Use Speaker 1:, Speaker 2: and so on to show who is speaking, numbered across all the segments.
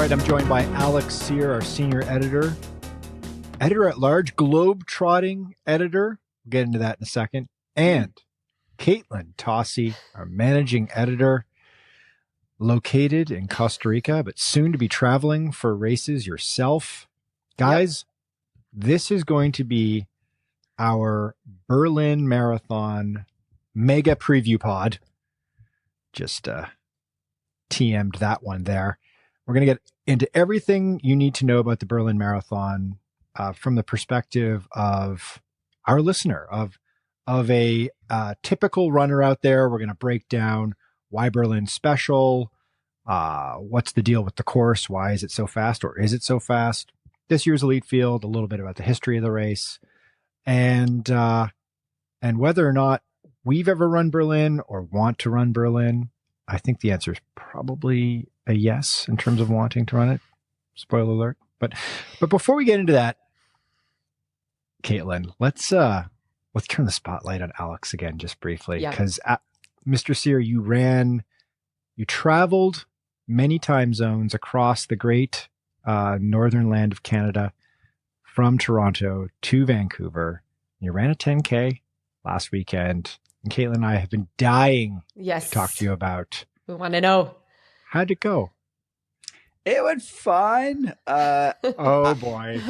Speaker 1: right, I'm joined by Alex Sear, our senior editor at large, globe-trotting editor. We'll get into that in a second. And Katelyn Tossey, our managing editor, located in Costa Rica, but soon to be traveling for races yourself. Guys, This is going to be our Berlin Marathon mega preview pod. Just TM'd that one there. We're going to get into everything you need to know about the Berlin Marathon from the perspective of our listener, of a typical runner out there. We're going to break down why Berlin's special, what's the deal with the course, why is it so fast, or is it so fast? This year's elite field, a little bit about the history of the race, and whether or not we've ever run Berlin or want to run Berlin. I think the answer is probably a yes in terms of wanting to run it. Spoiler alert. But before we get into that, Katelyn, let's turn the spotlight on Alex again just briefly, because Mr. Sear, you traveled many time zones across the great northern land of Canada from Toronto to Vancouver. You ran a 10K last weekend. And Katelyn and I have been dying to talk to you about.
Speaker 2: We want to know.
Speaker 1: How'd it go?
Speaker 3: It went fine.
Speaker 1: Oh boy.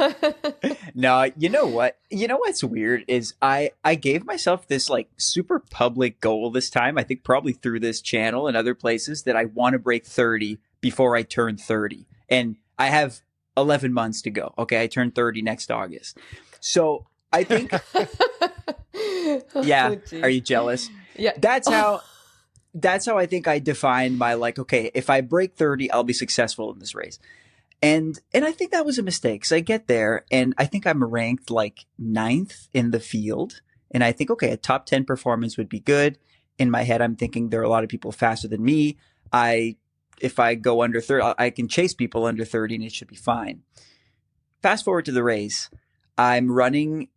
Speaker 3: No, you know what? You know what's weird is I gave myself this like super public goal this time. I think probably through this channel and other places that I want to break 30 before I turn 30. And I have 11 months to go. Okay, I turn 30 next August. So I think yeah. Are you jealous?
Speaker 2: Yeah.
Speaker 3: That's how I think I defined my okay, if I break 30, I'll be successful in this race. And I think that was a mistake. So I get there and I think I'm ranked ninth in the field. And I think, okay, a top 10 performance would be good. In my head, I'm thinking there are a lot of people faster than me. If I go under 30, I can chase people under 30 and it should be fine. Fast forward to the race. I'm running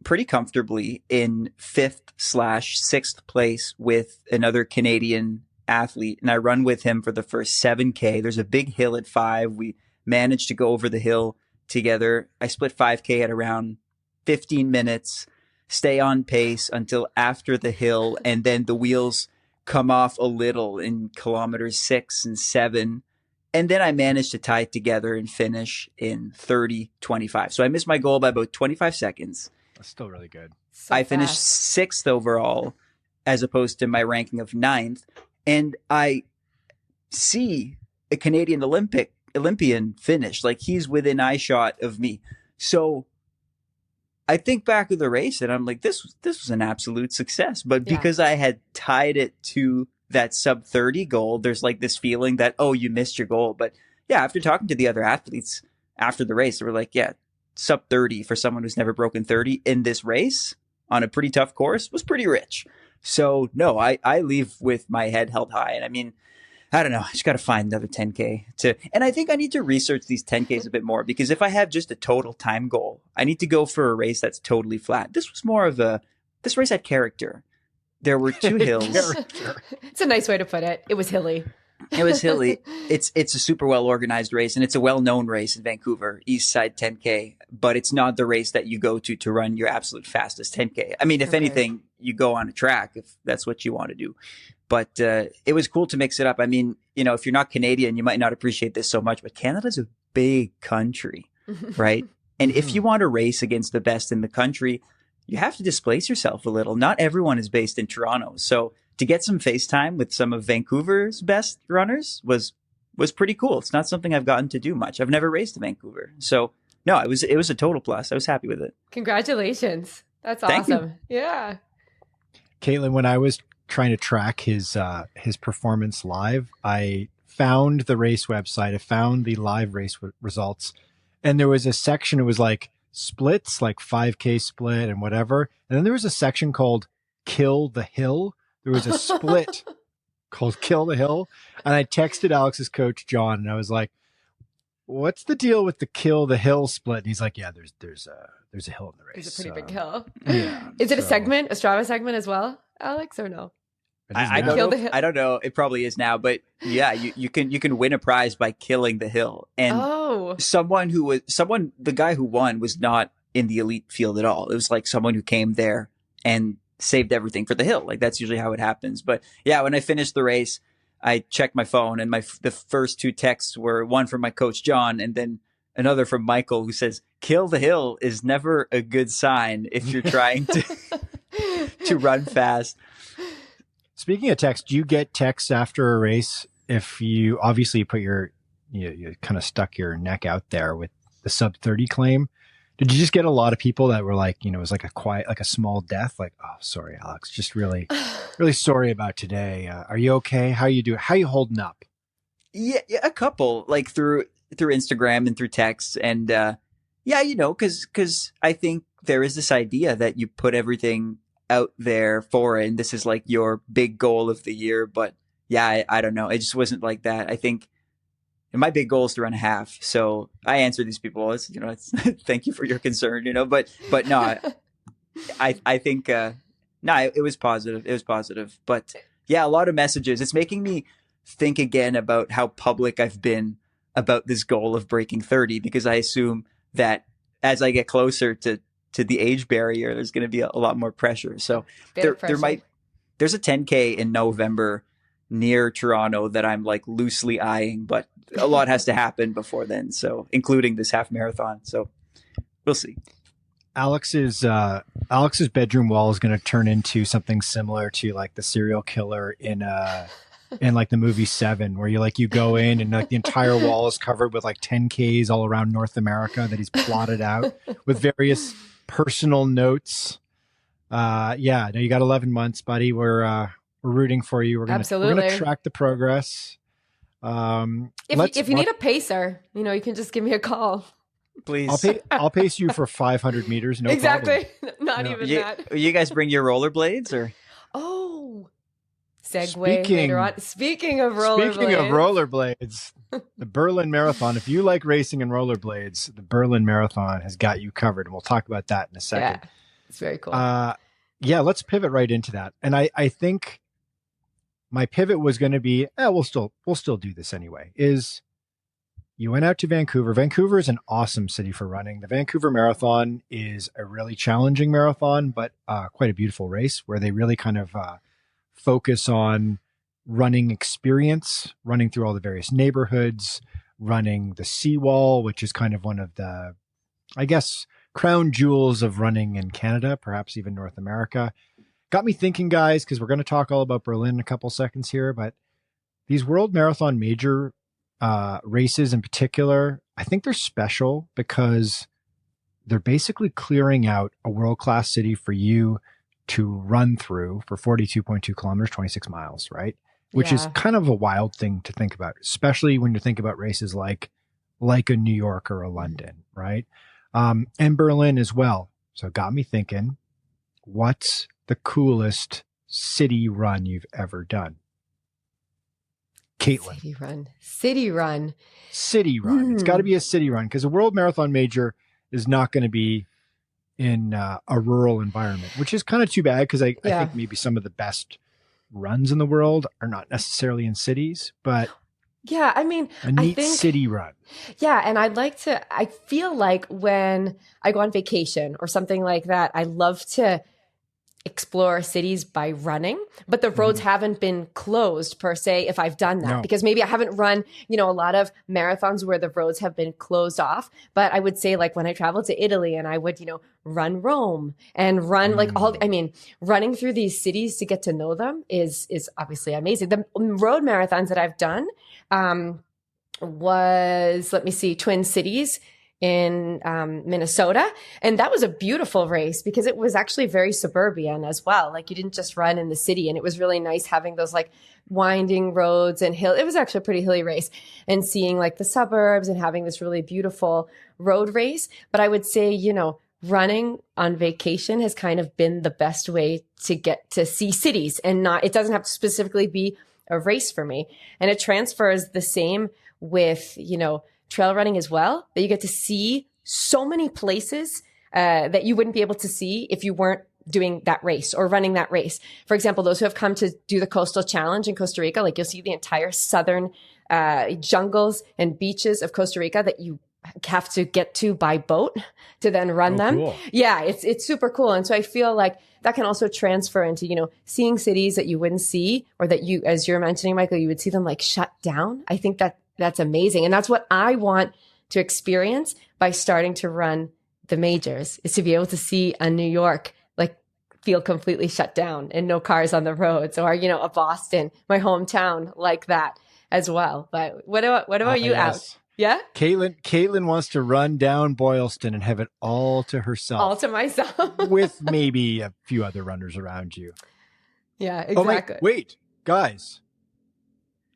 Speaker 3: pretty comfortably in 5th/6th place with another Canadian athlete. And I run with him for the first 7K. There's a big hill at 5. We managed to go over the hill together. I split 5K at around 15 minutes, stay on pace until after the hill. And then the wheels come off a little in kilometers 6 and 7. And then I managed to tie it together and finish in 30:25. So I missed my goal by about 25 seconds.
Speaker 1: That's still really good.
Speaker 2: So
Speaker 3: I finished 6th overall as opposed to my ranking of 9th. And I see a Canadian Olympian finish. He's within eye shot of me. So I think back of the race and I'm like, this was an absolute success. But because I had tied it to that sub 30 goal, there's this feeling that, oh, you missed your goal. But yeah, after talking to the other athletes after the race, they were like, yeah, sub 30 for someone who's never broken 30 in this race on a pretty tough course was pretty rich. So no, I leave with my head held high. And I mean, I don't know. I just got to find another 10K and I think I need to research these 10Ks a bit more, because if I have just a total time goal, I need to go for a race that's totally flat. This was more of this race had character. There were 2 hills.
Speaker 2: It's a nice way to put it. It was hilly.
Speaker 3: It was hilly. It's a super well organized race, and it's a well known race in Vancouver, East Side 10K. But it's not the race that you go to run your absolute fastest 10K. I mean, if anything, you go on a track if that's what you want to do. But it was cool to mix it up. I mean, if you're not Canadian, you might not appreciate this so much. But Canada's a big country, right? And if you want to race against the best in the country, you have to displace yourself a little. Not everyone is based in Toronto, so to get some FaceTime with some of Vancouver's best runners was pretty cool. It's not something I've gotten to do much. I've never raced in Vancouver. So no, it was a total plus. I was happy with it.
Speaker 2: Congratulations. That's
Speaker 3: Thank
Speaker 2: awesome.
Speaker 3: you.
Speaker 2: Yeah.
Speaker 1: Katelyn, when I was trying to track his performance live, I found the race website. I found the live race results. And there was a section, it was splits, 5K split and whatever. And then there was a section called Kill the Hill. There was a split called Kill the Hill. And I texted Alex's coach, John, and I was like, what's the deal with the Kill the Hill split? And he's like, yeah, there's a hill in the race.
Speaker 2: It's a pretty big hill.
Speaker 1: Yeah.
Speaker 2: Is it a segment, a Strava segment as well, Alex, or no?
Speaker 1: It is
Speaker 3: I
Speaker 1: now.
Speaker 3: don't
Speaker 2: Kill
Speaker 3: know.
Speaker 2: the hill.
Speaker 3: I don't know. It probably is now, but yeah, you can win a prize by killing the hill. And
Speaker 2: Oh,
Speaker 3: the guy who won was not in the elite field at all. It was like someone who came there and saved everything for the hill. Like that's usually how it happens. But yeah, when I finished the race, I checked my phone, and the first two texts were one from my coach John, and then another from Michael, who says, "Kill the hill is never a good sign if you're trying to run fast."
Speaker 1: Speaking of text, do you get texts after a race if you obviously put you kind of stuck your neck out there with the sub 30 claim? Did you just get a lot of people that were like, it was like a small death? Like, oh, sorry, Alex, just really, really sorry about today. Are you okay? How you doing? How you holding up?
Speaker 3: Yeah, a couple, like through Instagram and through texts. And yeah, because I think there is this idea that you put everything out there for it, and this is like your big goal of the year. But yeah, I don't know. It just wasn't like that. I think my big goal is to run a half. So I answer these people as, it's thank you for your concern, but no, I think, no, it was positive. It was positive, but yeah, a lot of messages. It's making me think again about how public I've been about this goal of breaking 30, because I assume that as I get closer to the age barrier, there's going to be a lot more pressure. So there's a 10K in November near Toronto that I'm like loosely eyeing, but a lot has to happen before then. So including this half marathon. So we'll see.
Speaker 1: Alex's bedroom wall is going to turn into something similar to like the serial killer in like the movie Seven, where you go in and like the entire wall is covered with like 10Ks all around North America that he's plotted out with various personal notes. Yeah, no, you got 11 months, buddy. We're rooting for you. We're gonna track the progress.
Speaker 2: If you need a pacer, you can just give me a call.
Speaker 3: Please.
Speaker 1: I'll pace you for 500 meters. No
Speaker 2: exactly.
Speaker 1: problem.
Speaker 2: Not even that.
Speaker 3: You guys bring your rollerblades or?
Speaker 2: Oh, segue later on. Speaking of
Speaker 1: rollerblades, the Berlin Marathon. If you like racing and rollerblades, the Berlin Marathon has got you covered, and we'll talk about that in a second.
Speaker 2: Yeah, it's very cool.
Speaker 1: Yeah, let's pivot right into that. And I think my pivot was going to be, we'll still do this anyway. Is you went out to Vancouver. Vancouver is an awesome city for running. The Vancouver Marathon is a really challenging marathon, but quite a beautiful race where they really kind of focus on running experience, running through all the various neighborhoods, running the seawall, which is kind of one of the, I guess, crown jewels of running in Canada, perhaps even North America. Got me thinking, guys, because we're going to talk all about Berlin in a couple seconds here, but these World Marathon major races in particular, I think they're special because they're basically clearing out a world-class city for you to run through for 42.2 kilometers, 26 miles, right? Which is kind of a wild thing to think about, especially when you think about races like a New York or a London, right? And Berlin as well. So it got me thinking, what's the coolest city run you've ever done? Katelyn.
Speaker 2: City run.
Speaker 1: It's got to be a city run because a World Marathon major is not going to be in a rural environment, which is kind of too bad because I think maybe some of the best runs in the world are not necessarily in cities, but
Speaker 2: yeah, I mean,
Speaker 1: a neat city run.
Speaker 2: Yeah, and I feel like when I go on vacation or something like that, I love to explore cities by running, but the roads haven't been closed per se if I've done that, because maybe I haven't run, a lot of marathons where the roads have been closed off. But I would say like when I traveled to Italy and I would, run Rome and run running through these cities to get to know them is obviously amazing. The road marathons that I've done was, Twin Cities in Minnesota. And that was a beautiful race because it was actually very suburban as well. Like you didn't just run in the city, and it was really nice having those like winding roads and hill. It was actually a pretty hilly race, and seeing like the suburbs and having this really beautiful road race. But I would say, running on vacation has kind of been the best way to get to see cities, and it doesn't have to specifically be a race for me. And it transfers the same with, trail running as well, that you get to see so many places that you wouldn't be able to see if you weren't doing that race or running that race. For example, those who have come to do the Coastal Challenge in Costa Rica, like you'll see the entire southern jungles and beaches of Costa Rica that you have to get to by boat to then run them.
Speaker 1: Cool.
Speaker 2: Yeah, it's super cool. And so I feel like that can also transfer into, you know, seeing cities that you wouldn't see, or that you, as you're mentioning, Michael, you would see them like shut down. I think that's amazing. And that's what I want to experience by starting to run the majors, is to be able to see a New York like feel completely shut down and no cars on the roads, or, you know, a Boston, my hometown, like that as well. But what about you,
Speaker 1: yes.
Speaker 2: Out? Yeah?
Speaker 1: Katelyn wants to run down Boylston and have it all to herself.
Speaker 2: All to myself.
Speaker 1: with maybe a few other runners around you.
Speaker 2: Yeah, exactly.
Speaker 1: Oh, wait, guys.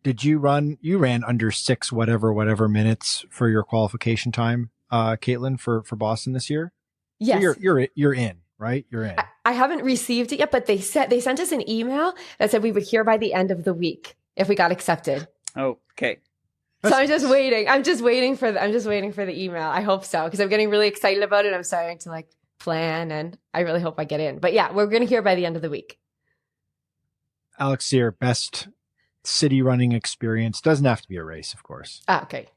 Speaker 1: Did you ran under 6 whatever minutes for your qualification time, Katelyn, for Boston this year?
Speaker 2: Yes.
Speaker 1: So you're in, right? You're in.
Speaker 2: I haven't received it yet, but they sent us an email that said we would hear by the end of the week if we got accepted.
Speaker 3: Okay.
Speaker 2: So I'm just waiting. I'm just waiting for the email. I hope so, because I'm getting really excited about it. I'm starting to like plan, and I really hope I get in. But yeah, we're going to hear by the end of the week.
Speaker 1: Alex Sear, best city running experience. Doesn't have to be a race, of course.
Speaker 2: Okay.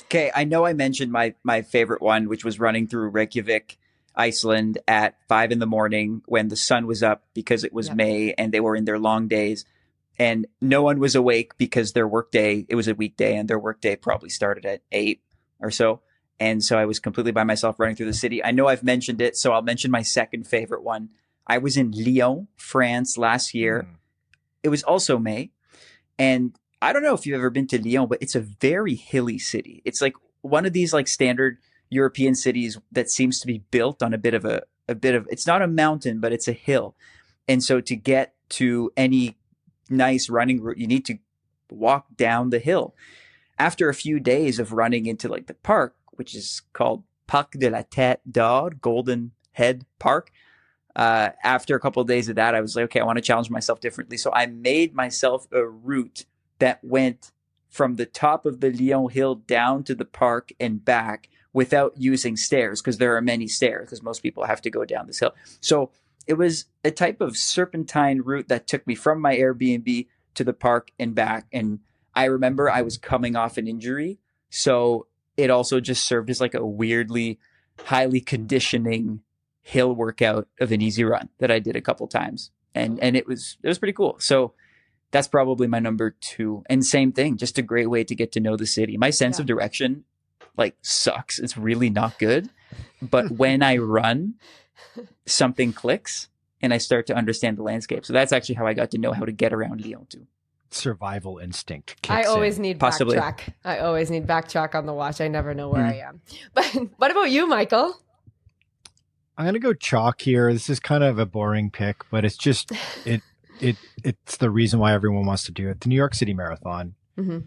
Speaker 3: Okay, I know I mentioned my favorite one, which was running through Reykjavik, Iceland at 5 a.m. when the sun was up, because it was May and they were in their long days. And no one was awake because their workday, it was a weekday, and their workday probably started at 8 or so. And so I was completely by myself running through the city. I know I've mentioned it, so I'll mention my second favorite one. I was in Lyon, France last year. It was also May. And I don't know if you've ever been to Lyon, but it's a very hilly city. It's like one of these like standard European cities that seems to be built on a bit of, it's not a mountain, but it's a hill. And so to get to any nice running route, you need to walk down the hill. After a few days of running into like the park, which is called Parc de la Tête d'Or, Golden Head Park, after a couple of days of that, I was like, okay, I want to challenge myself differently. So I made myself a route that went from the top of the Lyon Hill down to the park and back without using stairs, because there are many stairs, because most people have to go down this hill. So it was a type of serpentine route that took me from my Airbnb to the park and back. And I remember I was coming off an injury, so it also just served as like a weirdly highly conditioning hill workout of an easy run that I did a couple times. And it was pretty cool. So that's probably my number 2. And same thing, just a great way to get to know the city. My sense of direction like sucks. It's really not good. But when I run, something clicks and I start to understand the landscape. So that's actually how I got to know how to get around Lyon too.
Speaker 1: Survival instinct kicks
Speaker 2: I always
Speaker 1: in.
Speaker 2: need
Speaker 3: Possibly.
Speaker 2: backtrack. I always need backtrack on the watch. I never know where I am. But what about you, Michael?
Speaker 1: I'm going to go chalk here. This is kind of a boring pick, but it's just, it's the reason why everyone wants to do it. The New York City Marathon.
Speaker 2: Mm-hmm.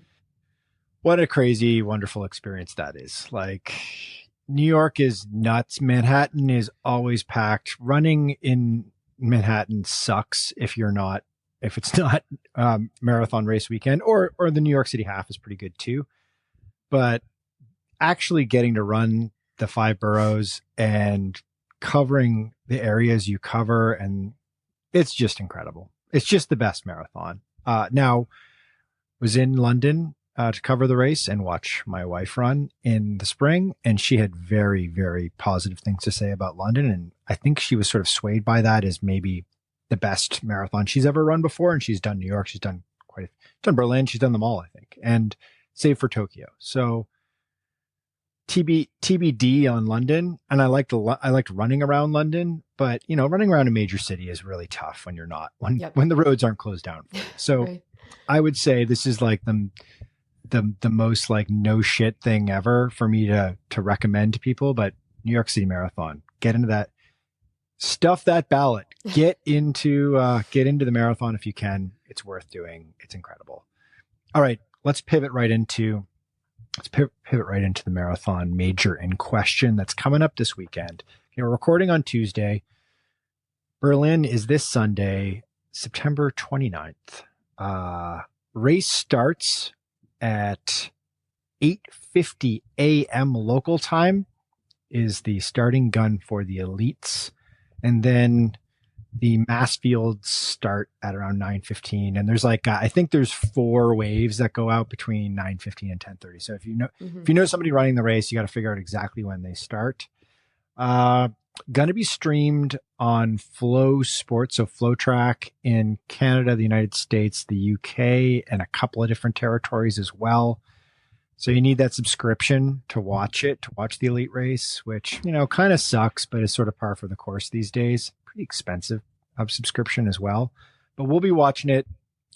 Speaker 1: What a crazy, wonderful experience that is. Like, New York is nuts. Manhattan is always packed. Running in Manhattan sucks if it's not marathon race weekend, or the New York City half is pretty good too. But actually getting to run the 5 boroughs and covering the areas you cover, and it's just incredible. It's just the best marathon. Now, was in London to cover the race and watch my wife run in the spring, and she had very, very positive things to say about London, and I think she was sort of swayed by that as maybe the best marathon she's ever run before. And she's done New York, she's done Berlin, she's done them all, I think, and save for Tokyo. So TBD on London. And I liked running around London, but running around a major city is really tough when when the roads aren't closed down for you. So right. I would say this is like the most like no shit thing ever for me to recommend to people. But New York City Marathon, get into that, stuff that ballot, get into the marathon if you can. It's worth doing. It's incredible. All right, let's pivot right into the marathon major in question that's coming up this weekend. We're recording on Tuesday. Berlin is this Sunday, September 29th. Race starts at 8:50 a.m. local time is the starting gun for the elites. And then the mass fields start at around 9:15, and there's like I think there's 4 waves that go out between 9:15 and 10:30. So if you know somebody running the race, you got to figure out exactly when they start. Going to be streamed on Flow Sports, so Flow Track in Canada, the United States, the UK, and a couple of different territories as well. So you need that subscription to watch the elite race, which, kind of sucks, but is sort of par for the course these days. Pretty expensive subscription as well. But we'll be watching it.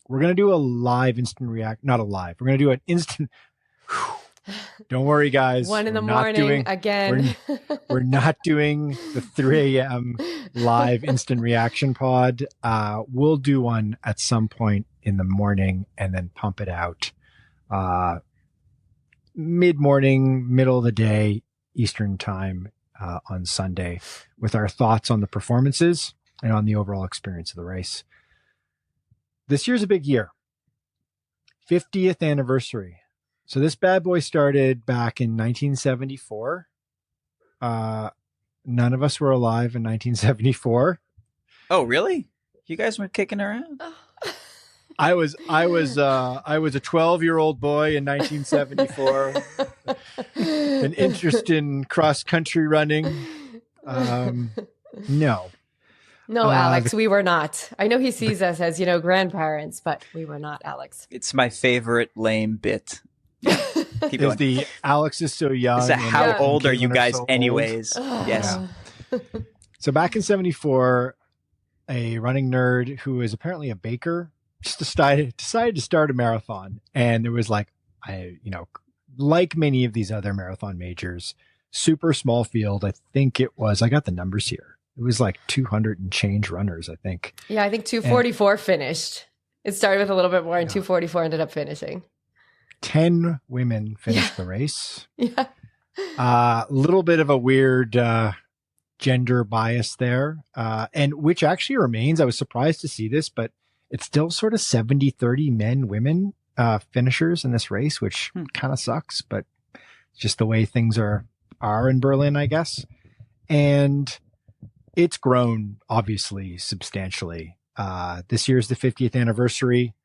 Speaker 1: We're going to do a live instant not a live. We're going to do an instant. Don't worry, guys.
Speaker 2: 1 a.m. again.
Speaker 1: We're not doing the 3 a.m. live instant reaction pod. We'll do one at some point in the morning and then pump it out mid-morning, middle of the day, Eastern time on Sunday with our thoughts on the performances and on the overall experience of the race. This year's a big year. 50th anniversary. So this bad boy started back in 1974. None of us were alive in 1974.
Speaker 3: Oh, really? You guys were kicking around?
Speaker 1: I was a 12-year-old boy in 1974. An interest in cross-country running. No.
Speaker 2: No, Alex, we were not. I know he sees us as, grandparents, but we were not, Alex.
Speaker 3: It's my favorite lame bit. Keep
Speaker 1: going. The Alex is so young.
Speaker 3: Is that how old are you guys anyways? Yes.
Speaker 1: Yeah. So back in 74, a running nerd who is apparently a baker just decided to start a marathon. And there was like many of these other marathon majors, super small field. I think it was, I got the numbers here. It was like 200 and change runners, I think.
Speaker 2: Yeah, I think 244 finished. It started with a little bit more and 244 ended up finishing.
Speaker 1: 10 women finished the race.
Speaker 2: Yeah.
Speaker 1: A little bit of a weird gender bias there, and which actually remains. I was surprised to see this, but it's still sort of 70-30 men, women finishers in this race, which kind of sucks, but it's just the way things are in Berlin, I guess. And it's grown, obviously, substantially. This year's the 50th anniversary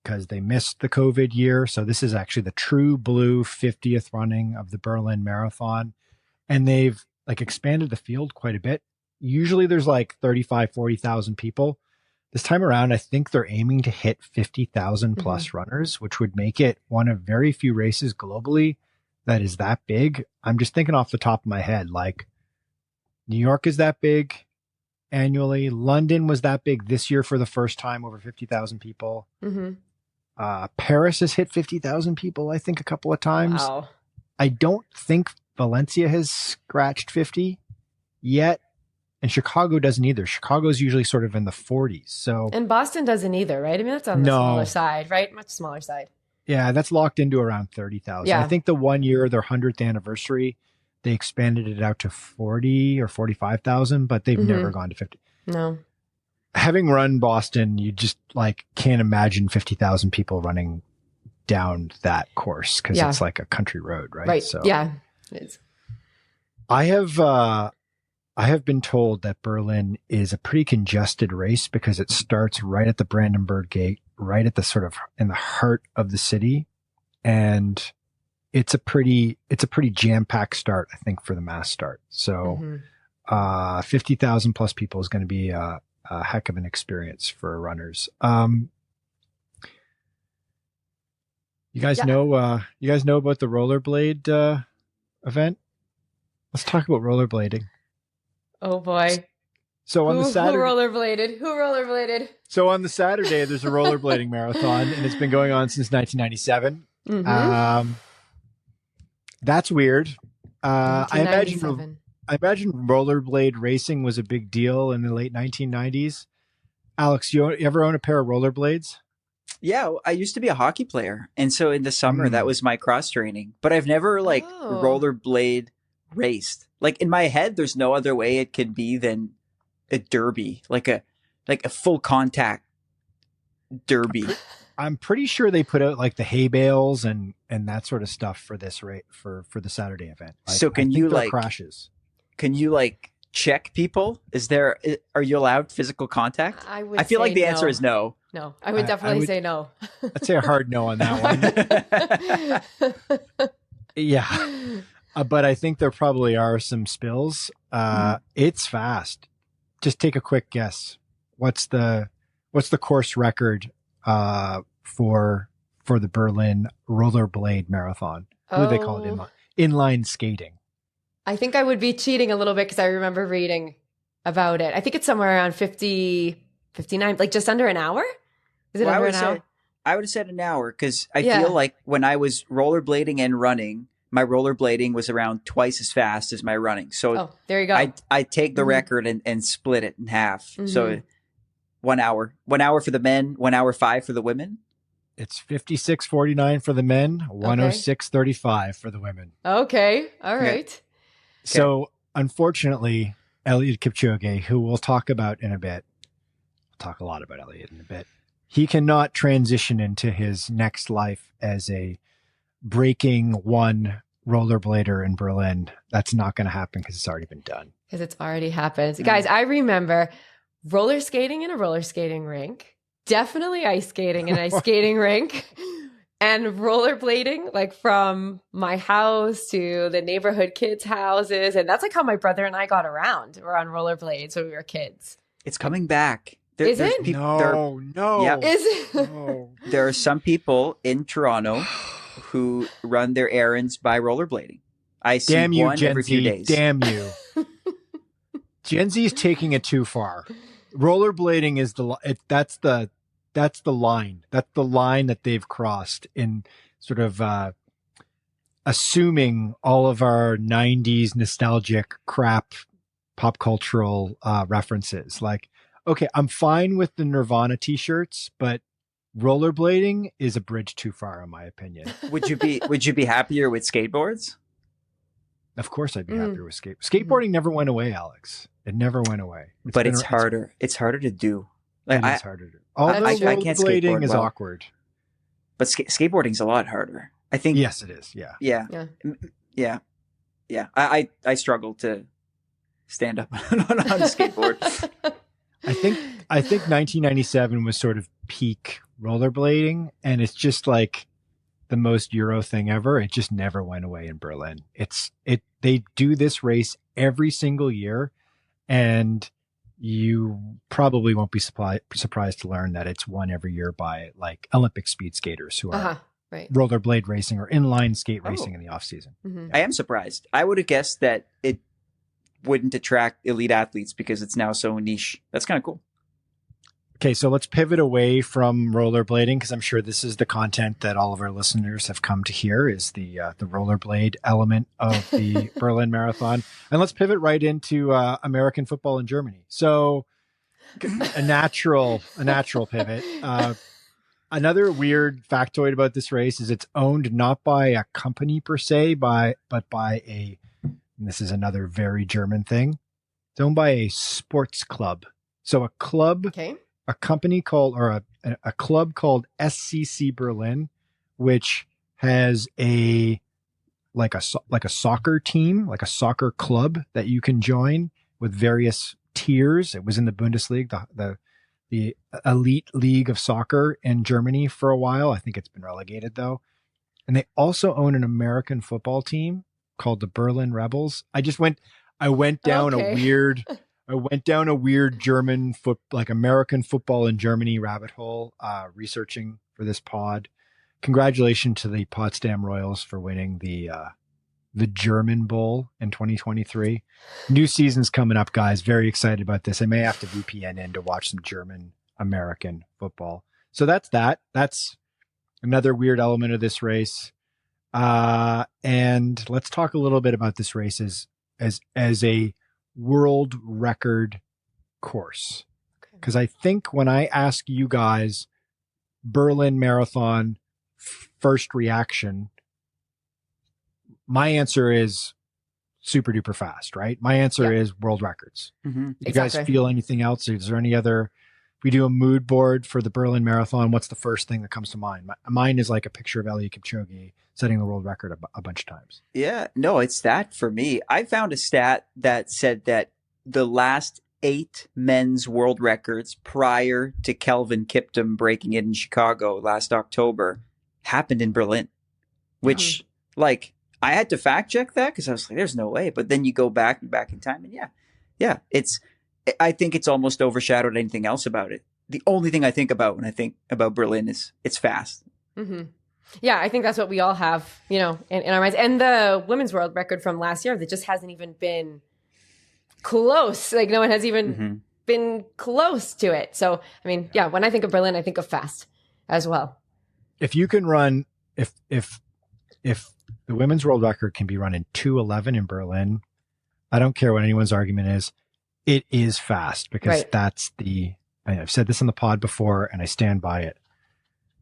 Speaker 1: because they missed the COVID year. So this is actually the true blue 50th running of the Berlin Marathon. And they've expanded the field quite a bit. Usually there's 35, 40,000 people. This time around, I think they're aiming to hit 50,000 plus runners, which would make it one of very few races globally that is that big. I'm just thinking off the top of my head, New York is that big annually. London was that big this year for the first time, over 50,000 people. Paris has hit 50,000 people, I think, a couple of times.
Speaker 2: Wow.
Speaker 1: I don't think Valencia has scratched 50 yet. And Chicago doesn't either. Chicago's usually sort of in the 40s. So,
Speaker 2: and Boston doesn't either, right? I mean, that's on the smaller side, right? Much smaller side.
Speaker 1: Yeah, that's locked into around 30,000.
Speaker 2: Yeah.
Speaker 1: I think the 1 year, their 100th anniversary, they expanded it out to 40 or 45,000, but they've never gone to 50.
Speaker 2: No.
Speaker 1: Having run Boston, you just can't imagine 50,000 people running down that course because it's like a country road, right?
Speaker 2: Right.
Speaker 1: So,
Speaker 2: yeah. It is.
Speaker 1: I have been told that Berlin is a pretty congested race because it starts right at the Brandenburg Gate, right at the sort of in the heart of the city. And it's a pretty jam-packed start, I think, for the mass start. So 50,000 plus people is going to be a heck of an experience for runners. You guys know about the rollerblade event? Let's talk about rollerblading.
Speaker 2: Oh boy.
Speaker 1: So on the Saturday,
Speaker 2: Who rollerbladed?
Speaker 1: So on the Saturday, there's a rollerblading marathon, and it's been going on since 1997. That's weird. I imagine rollerblade racing was a big deal in the late 1990s. Alex, you ever own a pair of rollerblades?
Speaker 3: Yeah, I used to be a hockey player, and so in the summer that was my cross training. But I've never rollerblade raced. In my head, there's no other way it could be than a derby, like a full contact derby.
Speaker 1: I'm pretty sure they put out the hay bales and that sort of stuff for this for the Saturday event.
Speaker 3: So can you
Speaker 1: crashes?
Speaker 3: Can you check people? Are you allowed physical contact?
Speaker 2: I
Speaker 3: feel like
Speaker 2: say
Speaker 3: the answer
Speaker 2: no.
Speaker 3: is no.
Speaker 2: No, I would definitely say no.
Speaker 1: I'd say a hard no on that one. Yeah. But I think there probably are some spills. It's fast. Just take a quick guess. What's the course record for the Berlin Rollerblade Marathon? I believe they call it inline skating.
Speaker 2: I think I would be cheating a little bit because I remember reading about it. I think it's somewhere around 50, 59, like just under an hour. Is it under an hour?
Speaker 3: I would have said an hour because I feel like when I was rollerblading and running, my rollerblading was around twice as fast as my running. So
Speaker 2: there you go.
Speaker 3: I take the record and split it in half. So 1 hour. 1 hour for the men, 1 hour 5 for the women.
Speaker 1: It's 56:49 for the men, 106:35 for the women.
Speaker 2: Okay. All right.
Speaker 3: Okay.
Speaker 1: So unfortunately, Eliud Kipchoge, who we'll talk about in a bit, we'll talk a lot about Eliud in a bit, he cannot transition into his next life as a breaking one rollerblader in Berlin. That's not going to happen because it's already been done.
Speaker 2: Because it's already happened. Guys, I remember roller skating in a roller skating rink, definitely ice skating in an ice skating rink, and rollerblading like from my house to the neighborhood kids' houses. And that's like how my brother and I got around. We're on rollerblades when we were kids.
Speaker 3: It's coming back.
Speaker 2: Is it?
Speaker 1: No.
Speaker 3: Yeah.
Speaker 2: Is it?
Speaker 1: No.
Speaker 3: There are some people in Toronto who run their errands by rollerblading. I see
Speaker 1: Damn you,
Speaker 3: one
Speaker 1: Gen
Speaker 3: every few
Speaker 1: Z.
Speaker 3: days.
Speaker 1: Damn you. Gen Z is taking it too far. Rollerblading is that's the line. That's the line that they've crossed in sort of assuming all of our 90s nostalgic crap pop cultural references. Like, okay, I'm fine with the Nirvana t-shirts, but rollerblading is a bridge too far, in my opinion.
Speaker 3: Would you be happier with skateboards?
Speaker 1: Of course, I'd be happier with skateboarding. Never went away, Alex. It never went away.
Speaker 3: But it's harder. It's harder to do.
Speaker 1: Like, it's harder to do. Although
Speaker 3: I can't
Speaker 1: rollerblading
Speaker 3: skateboard
Speaker 1: is
Speaker 3: well.
Speaker 1: awkward.
Speaker 3: But skateboarding's a lot harder. I think.
Speaker 1: Yes, it is. Yeah.
Speaker 3: Yeah. I struggle to stand up on a skateboard.
Speaker 1: I think 1997 was sort of peak rollerblading, and it's just like the most Euro thing ever. It just never went away in Berlin. They do this race every single year, and you probably won't be surprised to learn that it's won every year by like Olympic speed skaters who are rollerblade racing or inline skate racing in the off season.
Speaker 3: I am surprised. I would have guessed that it wouldn't attract elite athletes because it's now so niche. That's kind of cool.
Speaker 1: Okay, so let's pivot away from rollerblading because I'm sure this is the content that all of our listeners have come to hear is the rollerblade element of the Berlin Marathon. And let's pivot right into American football in Germany. So a natural pivot. Another weird factoid about this race is it's owned not by a company per se, but by and this is another very German thing. It's owned by a sports club. So a club...
Speaker 2: Okay.
Speaker 1: A company called, or a club called SCC Berlin, which has like a soccer team, like a soccer club that you can join with various tiers. It was in the Bundesliga, the elite league of soccer in Germany for a while. I think it's been relegated though. And they also own an American football team called the Berlin Rebels. I went down a weird German American football in Germany rabbit hole, researching for this pod. Congratulations to the Potsdam Royals for winning the German Bowl in 2023. New season's coming up, guys. Very excited about this. I may have to VPN in to watch some German American football. So that's that. That's another weird element of this race. And let's talk a little bit about this race as a world record course. Because I think when I ask you guys Berlin Marathon first reaction, my answer is super duper fast, right? My answer is world records.
Speaker 3: Mm-hmm.
Speaker 1: You guys feel anything else? Is there any other, if we do a mood board for the Berlin Marathon, what's the first thing that comes to mind? Mine is like a picture of Eliud Kipchoge setting the world record a bunch of times.
Speaker 3: Yeah, no, it's that for me. I found a stat that said that the last 8 men's world records prior to Kelvin Kiptum breaking it in Chicago last October happened in Berlin, which like I had to fact check that because I was like, there's no way. But then you go back in time and I think it's almost overshadowed anything else about it. The only thing I think about when I think about Berlin is it's fast.
Speaker 2: Mm-hmm. Yeah, I think that's what we all have, in our minds. And the women's world record from last year that just hasn't even been close. Like no one has even been close to it. So, I mean, when I think of Berlin, I think of fast as well.
Speaker 1: If you can run, if the women's world record can be run in 2:11 in Berlin, I don't care what anyone's argument is. It is fast because I've said this on the pod before and I stand by it.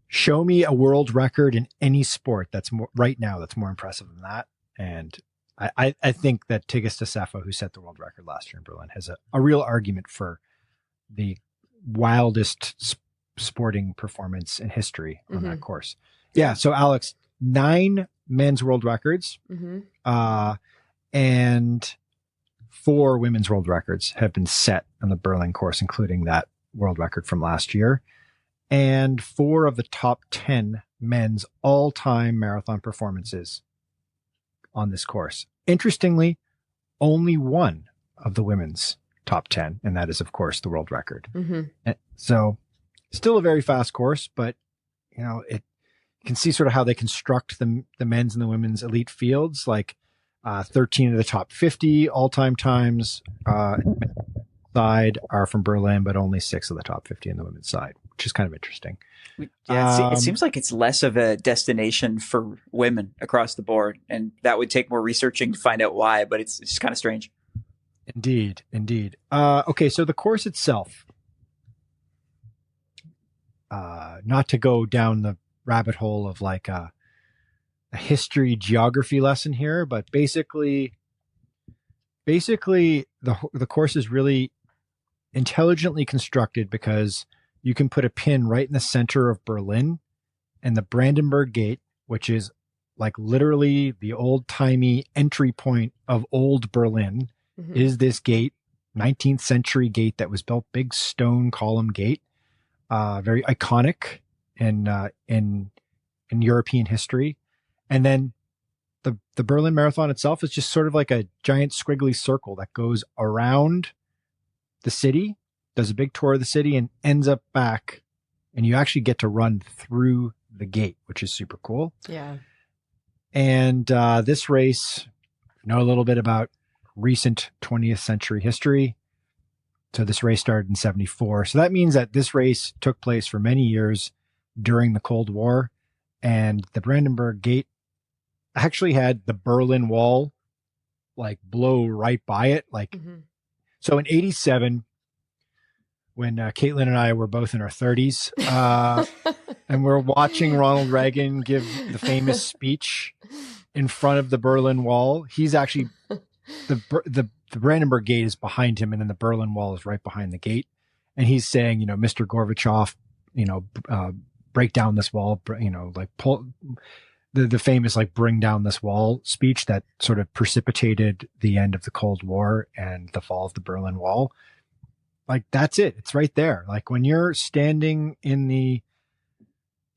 Speaker 1: Show me a world record in any sport that's more impressive than that. And I think that Tigst Assefa, who set the world record last year in Berlin, has a real argument for the wildest sporting performance in history on that course. Yeah. So Alex, 9 men's world records, and 4 women's world records have been set on the Berlin course, including that world record from last year. And 4 of the top 10 men's all-time marathon performances on this course. Interestingly, only 1 of the women's top 10, and that is, of course, the world record. So still a very fast course, but, you can see sort of how they construct the men's and the women's elite fields, like 13 of the top 50 all-time times side are from Berlin, but only 6 of the top 50 in the women's side, which is kind of interesting.
Speaker 3: Yeah, it seems like it's less of a destination for women across the board, and that would take more researching to find out why, but it's just kind of strange.
Speaker 1: Indeed. Okay, so the course itself, not to go down the rabbit hole of like a history geography lesson here, but basically the course is really intelligently constructed because you can put a pin right in the center of Berlin, and the Brandenburg Gate, which is like literally the old-timey entry point of old Berlin, is this gate, 19th century gate that was built, big stone column gate, very iconic in European history. And then the Berlin Marathon itself is just sort of like a giant squiggly circle that goes around the city, does a big tour of the city, and ends up back, and you actually get to run through the gate, which is super cool.
Speaker 2: Yeah.
Speaker 1: And this race, know a little bit about recent 20th century history. So this race started in 1974. So that means that this race took place for many years during the Cold War, and the Brandenburg Gate actually had the Berlin Wall like blow right by it. Like, so in 1987, when Katelyn and I were both in our 30s, and we're watching Ronald Reagan give the famous speech in front of the Berlin Wall, he's actually the Brandenburg Gate is behind him, and then the Berlin Wall is right behind the gate, and he's saying, Mr. Gorbachev, break down this wall, like pull the famous like bring down this wall speech that sort of precipitated the end of the Cold War and the fall of the Berlin Wall. Like, that's it. It's right there. Like, when you're standing in the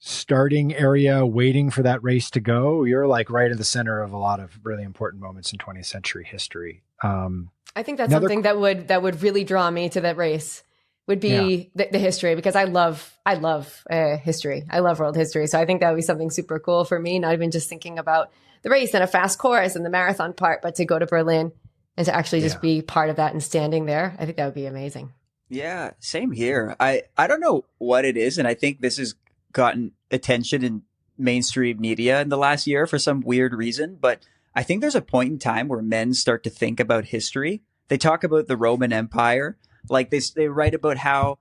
Speaker 1: starting area waiting for that race to go, you're like right at the center of a lot of really important moments in 20th century history.
Speaker 2: I think that's something that would really draw me to that race, would be the history, because I love history. I love world history. So I think that would be something super cool for me, not even just thinking about the race and a fast course and the marathon part, but to go to Berlin and to actually just be part of that and standing there. I think that would be amazing.
Speaker 3: Yeah, same here. I don't know what it is, and I think this has gotten attention in mainstream media in the last year for some weird reason, but I think there's a point in time where men start to think about history. They talk about the Roman Empire. Like they write about how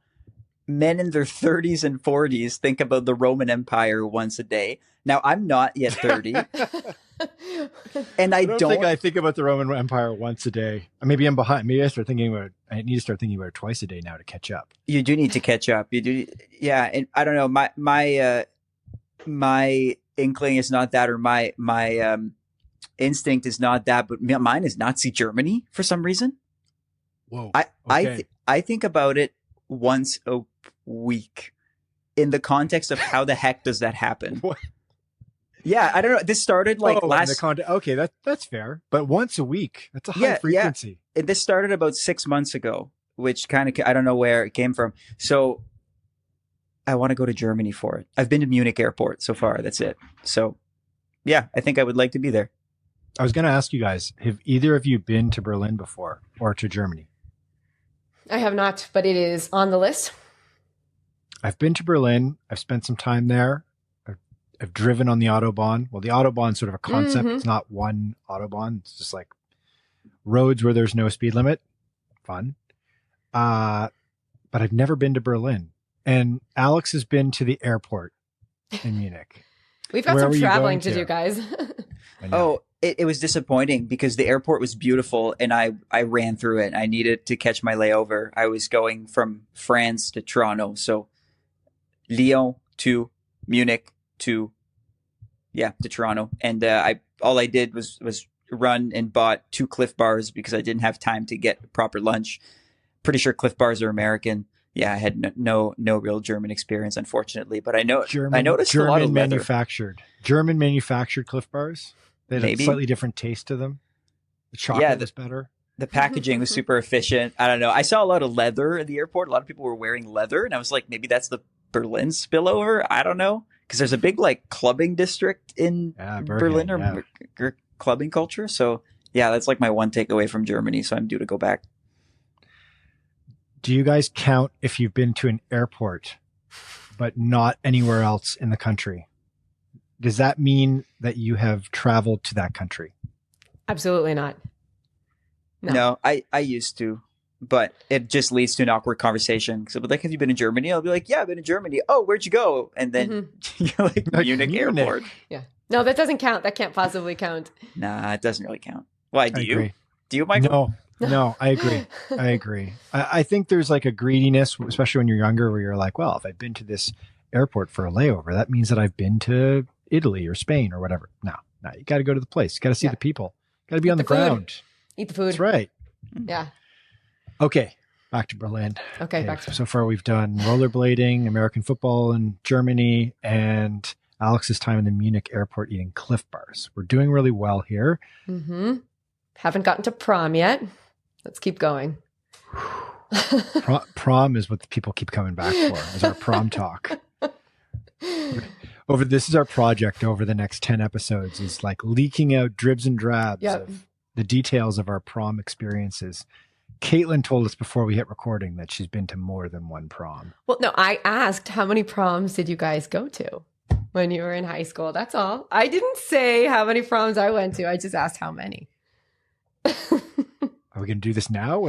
Speaker 3: men in their 30s and 40s think about the Roman Empire once a day. Now, I'm not yet 30. And I don't
Speaker 1: think I think about the Roman Empire once a day. Maybe I'm behind. Maybe I need to start thinking about it twice a day now to catch up.
Speaker 3: You do need to catch up. You do. Yeah. And I don't know, my inkling is not that, or my instinct is not that, but mine is Nazi Germany for some reason.
Speaker 1: Whoa.
Speaker 3: I think about it once a week in the context of how the heck does that happen?
Speaker 1: What?
Speaker 3: Yeah, I don't know. This started like last.
Speaker 1: Okay, that's fair. But once a week, that's a high frequency.
Speaker 3: Yeah. This started about 6 months ago, which kind of I don't know where it came from. So I want to go to Germany for it. I've been to Munich airport so far. That's it. So yeah, I think I would like to be there.
Speaker 1: I was going to ask you guys, have either of you been to Berlin before or to Germany?
Speaker 2: I have not, but it is on the list.
Speaker 1: I've been to Berlin. I've spent some time there. I've driven on the Autobahn. Well, the Autobahn's sort of a concept.
Speaker 2: Mm-hmm.
Speaker 1: It's not one Autobahn. It's just like roads where there's no speed limit. Fun. But I've never been to Berlin. And Alex has been to the airport in Munich.
Speaker 2: We've got some traveling to do, guys.
Speaker 3: Oh, it was disappointing because the airport was beautiful and I ran through it. I needed to catch my layover. I was going from France to Toronto. So Lyon to Munich to Toronto. And all I did was run and bought 2 Cliff Bars because I didn't have time to get proper lunch. Pretty sure Cliff Bars are American. Yeah, I had no real German experience, unfortunately. But I noticed a lot of leather.
Speaker 1: German manufactured Cliff Bars. They had a slightly different taste to them. The chocolate was better.
Speaker 3: The packaging was super efficient. I don't know. I saw a lot of leather at the airport. A lot of people were wearing leather, and I was like, maybe that's the Berlin spillover. I don't know, because there's a big like clubbing district in Berlin or clubbing culture. So yeah, that's like my one takeaway from Germany. So I'm due to go back.
Speaker 1: Do you guys count if you've been to an airport, but not anywhere else in the country? Does that mean that you have traveled to that country?
Speaker 2: Absolutely not.
Speaker 3: No, I used to, but it just leads to an awkward conversation. So, like, have you been in Germany? I'll be like, yeah, I've been in Germany. Oh, where'd you go? And then you're like Munich airport.
Speaker 2: Yeah. No, that doesn't count. That can't possibly count.
Speaker 3: Nah, it doesn't really count. Why? Do you?
Speaker 1: Agree.
Speaker 3: Do you, Michael?
Speaker 1: No, I agree. I think there's like a greediness, especially when you're younger, where you're like, well, if I've been to this airport for a layover, that means that I've been to Italy or Spain or whatever. No, you got to go to the place. You got to see the people. Got to be on the ground.
Speaker 2: Eat the food.
Speaker 1: That's right.
Speaker 2: Yeah.
Speaker 1: Okay, back to Berlin.
Speaker 2: Okay, back to
Speaker 1: so far we've done rollerblading, American football in Germany, and Alex's time in the Munich airport eating Cliff Bars. We're doing really well here.
Speaker 2: Mm-hmm. Haven't gotten to prom yet. Let's keep going.
Speaker 1: Prom is what the people keep coming back for, is our prom talk. This is our project over the next 10 episodes, is like leaking out dribs and drabs of the details of our prom experiences. Katelyn told us before we hit recording that she's been to more than one prom.
Speaker 2: Well, no, I asked how many proms did you guys go to when you were in high school? That's all. I didn't say how many proms I went to. I just asked how many.
Speaker 1: Are we going to do this now?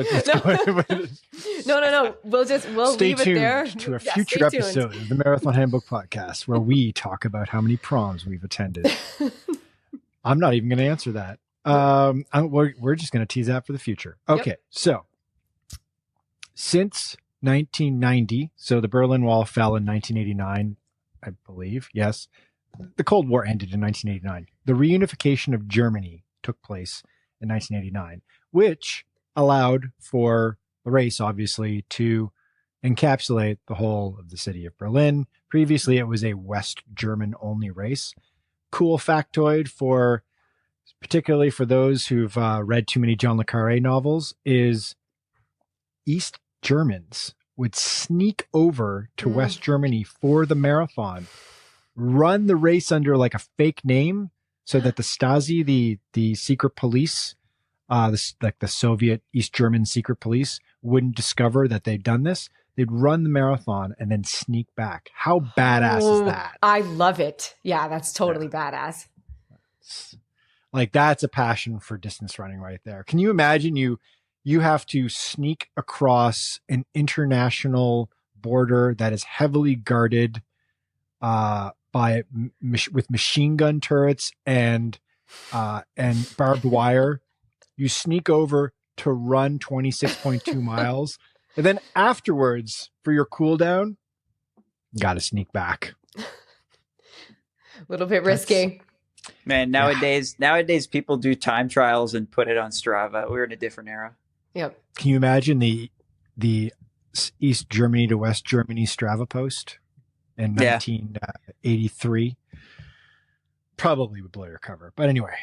Speaker 2: No. We'll
Speaker 1: stay
Speaker 2: leave it there.
Speaker 1: To a future episode of the Marathon Handbook Podcast, where we talk about how many proms we've attended. I'm not even going to answer that. We're just going to tease that for the future. Okay, So since 1990, so the Berlin Wall fell in 1989, I believe. Yes, the Cold War ended in 1989. The reunification of Germany took place in 1989, which allowed for the race, obviously, to encapsulate the whole of the city of Berlin. Previously, it was a West German only race. Cool factoid particularly for those who've read too many John le Carré novels, is East Germans would sneak over to West Germany for the marathon, run the race under like a fake name so that the Stasi, the secret police, like the Soviet East German secret police, wouldn't discover that they'd done this. They'd run the marathon and then sneak back. How badass is that?
Speaker 2: I love it. Yeah, that's totally badass.
Speaker 1: Like, that's a passion for distance running right there. Can you imagine you have to sneak across an international border that is heavily guarded with machine gun turrets and barbed wire. You sneak over to run 26.2 miles. And then afterwards, for your cool down, you got to sneak back.
Speaker 2: A little bit risky.
Speaker 3: Man, nowadays people do time trials and put it on Strava. We're in a different era.
Speaker 2: Yep.
Speaker 1: Can you imagine the East Germany to West Germany Strava post in 1983? Probably would blow your cover. But anyway,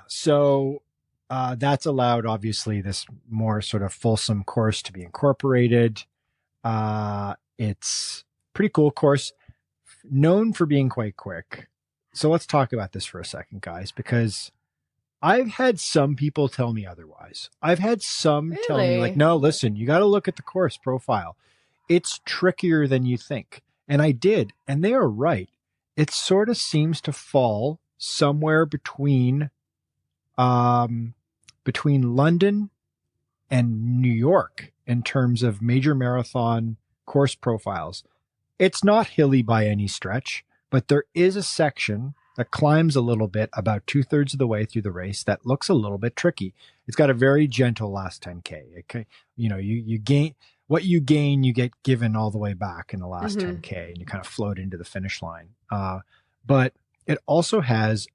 Speaker 1: so that's allowed, obviously, this more sort of fulsome course to be incorporated. It's pretty cool course, known for being quite quick. So let's talk about this for a second, guys, because I've had some people tell me otherwise. I've had some tell me like, no, listen, you got to look at the course profile. It's trickier than you think. And I did. And they are right. It sort of seems to fall somewhere between London and New York in terms of major marathon course profiles. It's not hilly by any stretch, but there is a section that climbs a little bit about 2/3 of the way through the race that looks a little bit tricky. It's got a very gentle last 10K. Okay. You gain what you gain, you get given all the way back in the last 10K, and you kind of float into the finish line. But it also has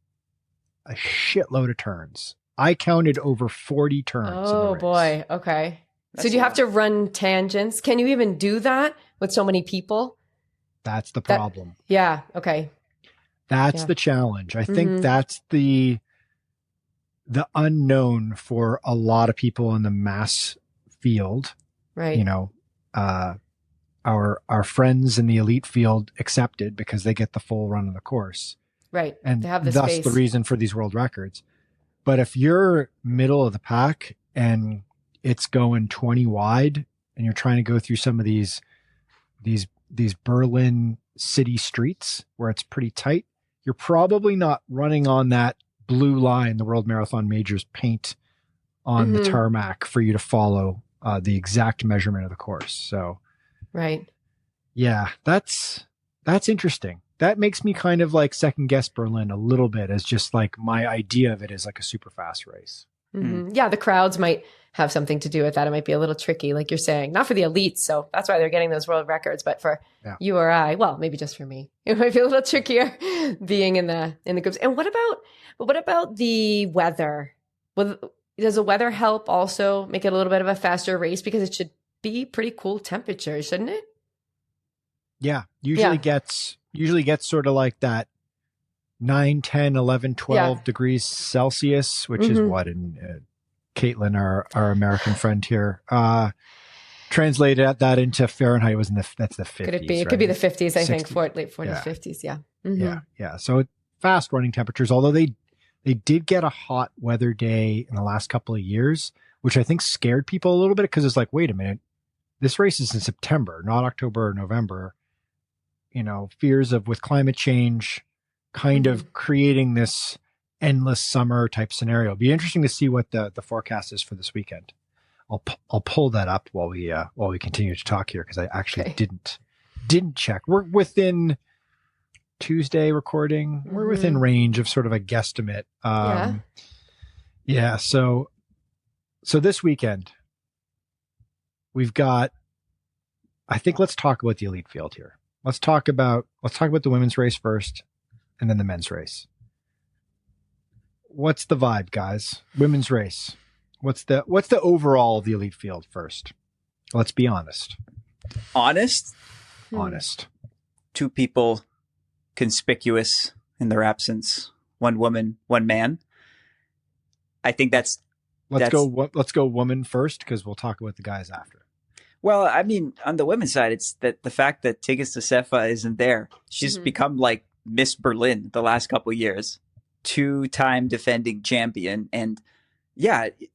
Speaker 1: a shitload of turns. I counted over 40 turns.
Speaker 2: Oh boy. Okay. So do you have to run tangents? Can you even do that with so many people?
Speaker 1: That's the problem.
Speaker 2: Yeah. Okay.
Speaker 1: That's the challenge. I think that's the unknown for a lot of people in the mass field.
Speaker 2: Right.
Speaker 1: Our friends in the elite field accepted because they get the full run of the course.
Speaker 2: Right.
Speaker 1: And
Speaker 2: they have the
Speaker 1: thus
Speaker 2: space.
Speaker 1: the reason for these world records. But if you're middle of the pack and it's going 20 wide and you're trying to go through some of these Berlin city streets where it's pretty tight, you're probably not running on that blue line the World Marathon Majors paint on the tarmac for you to follow the exact measurement of the course. So,
Speaker 2: right.
Speaker 1: Yeah, that's interesting. That makes me kind of like second guess Berlin a little bit as just like my idea of it is like a super fast race.
Speaker 2: Yeah, the crowds might have something to do with that. It might be a little tricky, like you're saying, not for the elites. So that's why they're getting those world records. But for you or I, well, maybe just for me, it might be a little trickier being in the groups. And what about the weather? Does the weather help also make it a little bit of a faster race? Because it should be pretty cool temperatures, shouldn't it?
Speaker 1: Yeah, usually gets sort of like that 9, 10, 11, 12 degrees Celsius, which is what in Katelyn, our American friend here, translated that into Fahrenheit that's the 50s.
Speaker 2: Could it be? It
Speaker 1: right?
Speaker 2: could be the 50s, I
Speaker 1: 60s.
Speaker 2: think, late 40s, 50s. Yeah.
Speaker 1: Yeah. So fast running temperatures, although they did get a hot weather day in the last couple of years, which I think scared people a little bit because it's like, wait a minute, this race is in September, not October or November. Fears of with climate change kind of creating this endless summer type scenario. It'll be interesting to see what the forecast is for this weekend. I'll pull that up while we continue to talk here because I actually didn't check. We're within Tuesday recording. We're within range of sort of a guesstimate. So this weekend we've got. I think let's talk about the elite field here. Let's talk about the women's race first, and then the men's race. What's the vibe, guys? Women's race. What's the overall of the elite field first? Let's be honest.
Speaker 3: Honest?
Speaker 1: Honest.
Speaker 3: Two people conspicuous in their absence. One woman, one man. I think that's. Let's
Speaker 1: go woman first because we'll talk about the guys after.
Speaker 3: Well, I mean, on the women's side, it's that the fact that Tigst Assefa isn't there. She's become like Miss Berlin the last couple of years, 2-time defending champion. And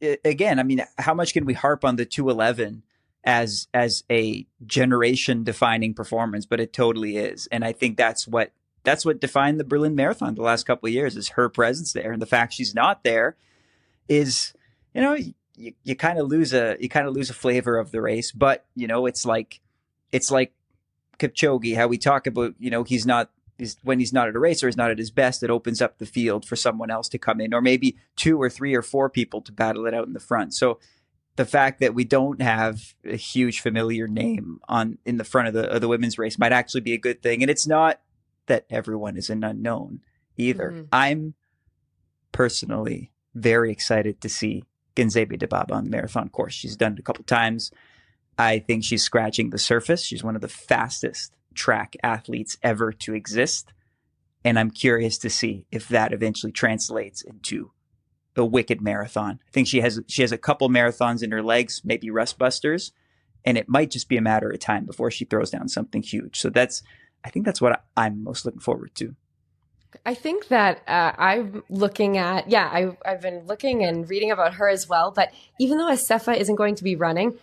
Speaker 3: again, I mean, how much can we harp on the 2:11 as a generation defining performance? But it totally is. And I think that's what defined the Berlin Marathon the last couple of years is her presence there. And the fact she's not there is, you kind of lose a flavor of the race, but it's like Kipchoge, how we talk about, when he's not at a race or he's not at his best, it opens up the field for someone else to come in, or maybe 2 or 3 or 4 people to battle it out in the front. So the fact that we don't have a huge familiar name in the front of the women's race might actually be a good thing. And it's not that everyone is an unknown either. I'm personally very excited to see Genzebe Dibaba on the marathon course. She's done it a couple times. I think she's scratching the surface. She's one of the fastest track athletes ever to exist. And I'm curious to see if that eventually translates into a wicked marathon. I think she has a couple marathons in her legs, maybe rust busters, and it might just be a matter of time before she throws down something huge. So I think that's what I'm most looking forward to.
Speaker 2: I think that I'm looking at, I've been looking and reading about her as well. But even though Assefa isn't going to be running,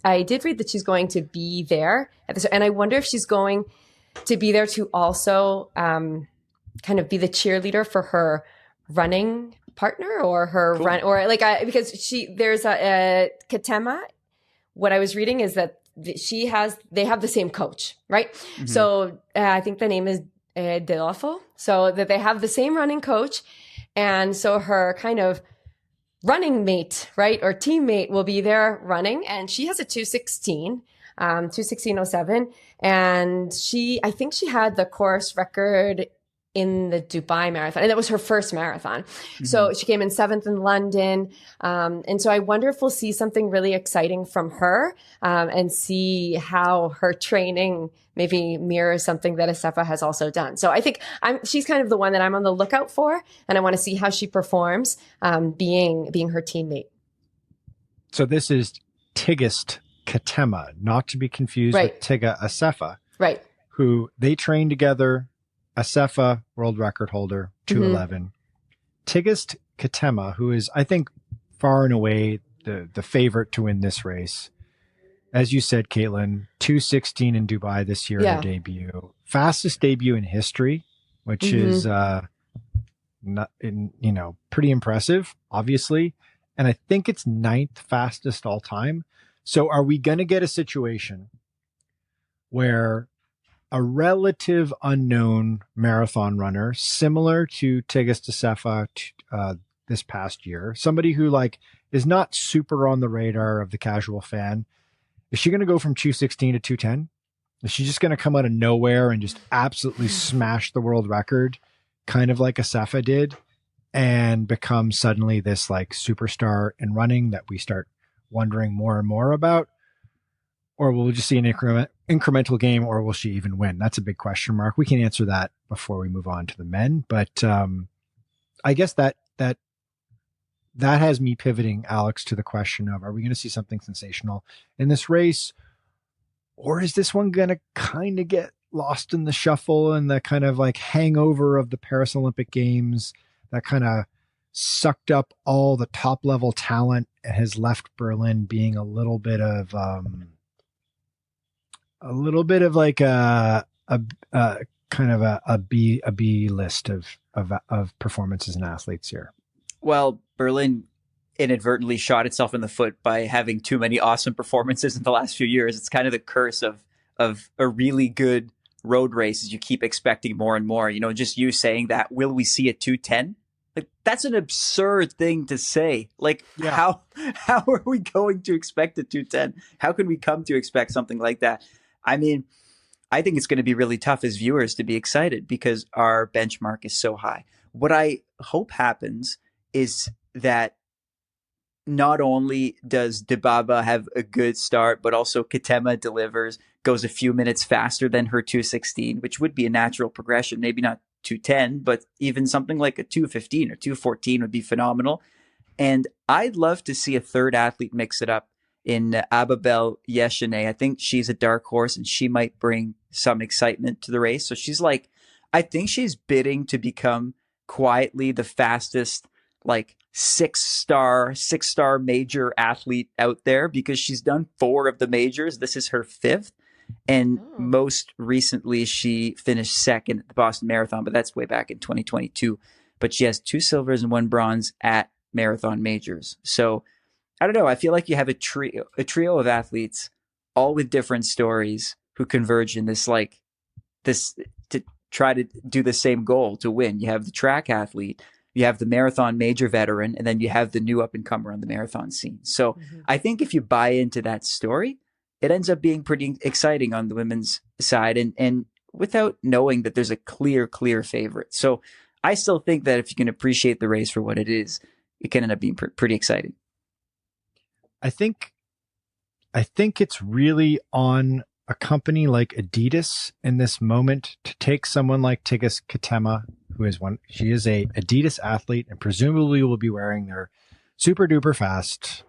Speaker 2: I did read that she's going to be there at this, and I wonder if she's going to be there to also kind of be the cheerleader for her running partner or her
Speaker 3: Cool.
Speaker 2: run, or like because there's a Katema. What I was reading is that they have the same coach, right?
Speaker 3: Mm-hmm.
Speaker 2: So I think the name is Delafo, so that they have the same running coach, and so her kind of running mate, right, or teammate will be there running, and she has a 2:16:07, and I think she had the course record in the Dubai marathon, and that was her first marathon. Mm-hmm. So she came in 7th in London. And so I wonder if we'll see something really exciting from her, and see how her training maybe mirrors something that Assefa has also done. So I think she's kind of the one that I'm on the lookout for, and I want to see how she performs, being her teammate.
Speaker 1: So this is Tigst Assefa, not to be confused with Tigst Assefa,
Speaker 2: right?
Speaker 1: Who they train together. Assefa, world record holder, 2:11. Tigst Assefa, who is, I think, far and away the favorite to win this race. As you said, Katelyn, 2:16 in Dubai this year in her debut. Fastest debut in history, which is pretty impressive, obviously. And I think it's 9th fastest all time. So are we going to get a situation where a relative unknown marathon runner, similar to Tigst Assefa this past year, somebody who is not super on the radar of the casual fan, is she going to go from 2:16 to 2:10? Is she just going to come out of nowhere and just absolutely smash the world record, kind of like Assefa did, and become suddenly this superstar in running that we start wondering more and more about? Or will we just see an incremental game, or will she even win? That's a big question mark. We can answer that before we move on to the men. But I guess that has me pivoting, Alex, to the question of, are we going to see something sensational in this race? Or is this one going to kind of get lost in the shuffle and the kind of hangover of the Paris Olympic Games that kind of sucked up all the top level talent and has left Berlin being a little bit of a B list of performances and athletes here?
Speaker 3: Well, Berlin inadvertently shot itself in the foot by having too many awesome performances in the last few years. It's kind of the curse of a really good road race, is you keep expecting more and more. Just you saying that, will we see a 2:10? That's an absurd thing to say. How are we going to expect a 2:10? How can we come to expect something like that? I mean, I think it's going to be really tough as viewers to be excited because our benchmark is so high. What I hope happens is that not only does Dibaba have a good start, but also Katema delivers, goes a few minutes faster than her 2:16, which would be a natural progression. Maybe not 2:10, but even something like a 2:15 or 2:14 would be phenomenal. And I'd love to see a third athlete mix it up in Ababel Yeshane. I think she's a dark horse and she might bring some excitement to the race. So I think she's bidding to become quietly the fastest, six-star major athlete out there, because she's done 4 of the majors. This is her 5th. And most recently, she finished 2nd at the Boston Marathon, but that's way back in 2022. But she has 2 silvers and 1 bronze at marathon majors. So I don't know. I feel like you have a trio of athletes, all with different stories, who converge in this to try to do the same goal, to win. You have the track athlete, you have the marathon major veteran, and then you have the new up-and-comer on the marathon scene. So I think if you buy into that story, it ends up being pretty exciting on the women's side, and without knowing that there's a clear favorite. So I still think that if you can appreciate the race for what it is, it can end up being pretty exciting.
Speaker 1: I think it's really on a company like Adidas in this moment to take someone like Tigst Assefa, she is a Adidas athlete and presumably will be wearing their super duper fast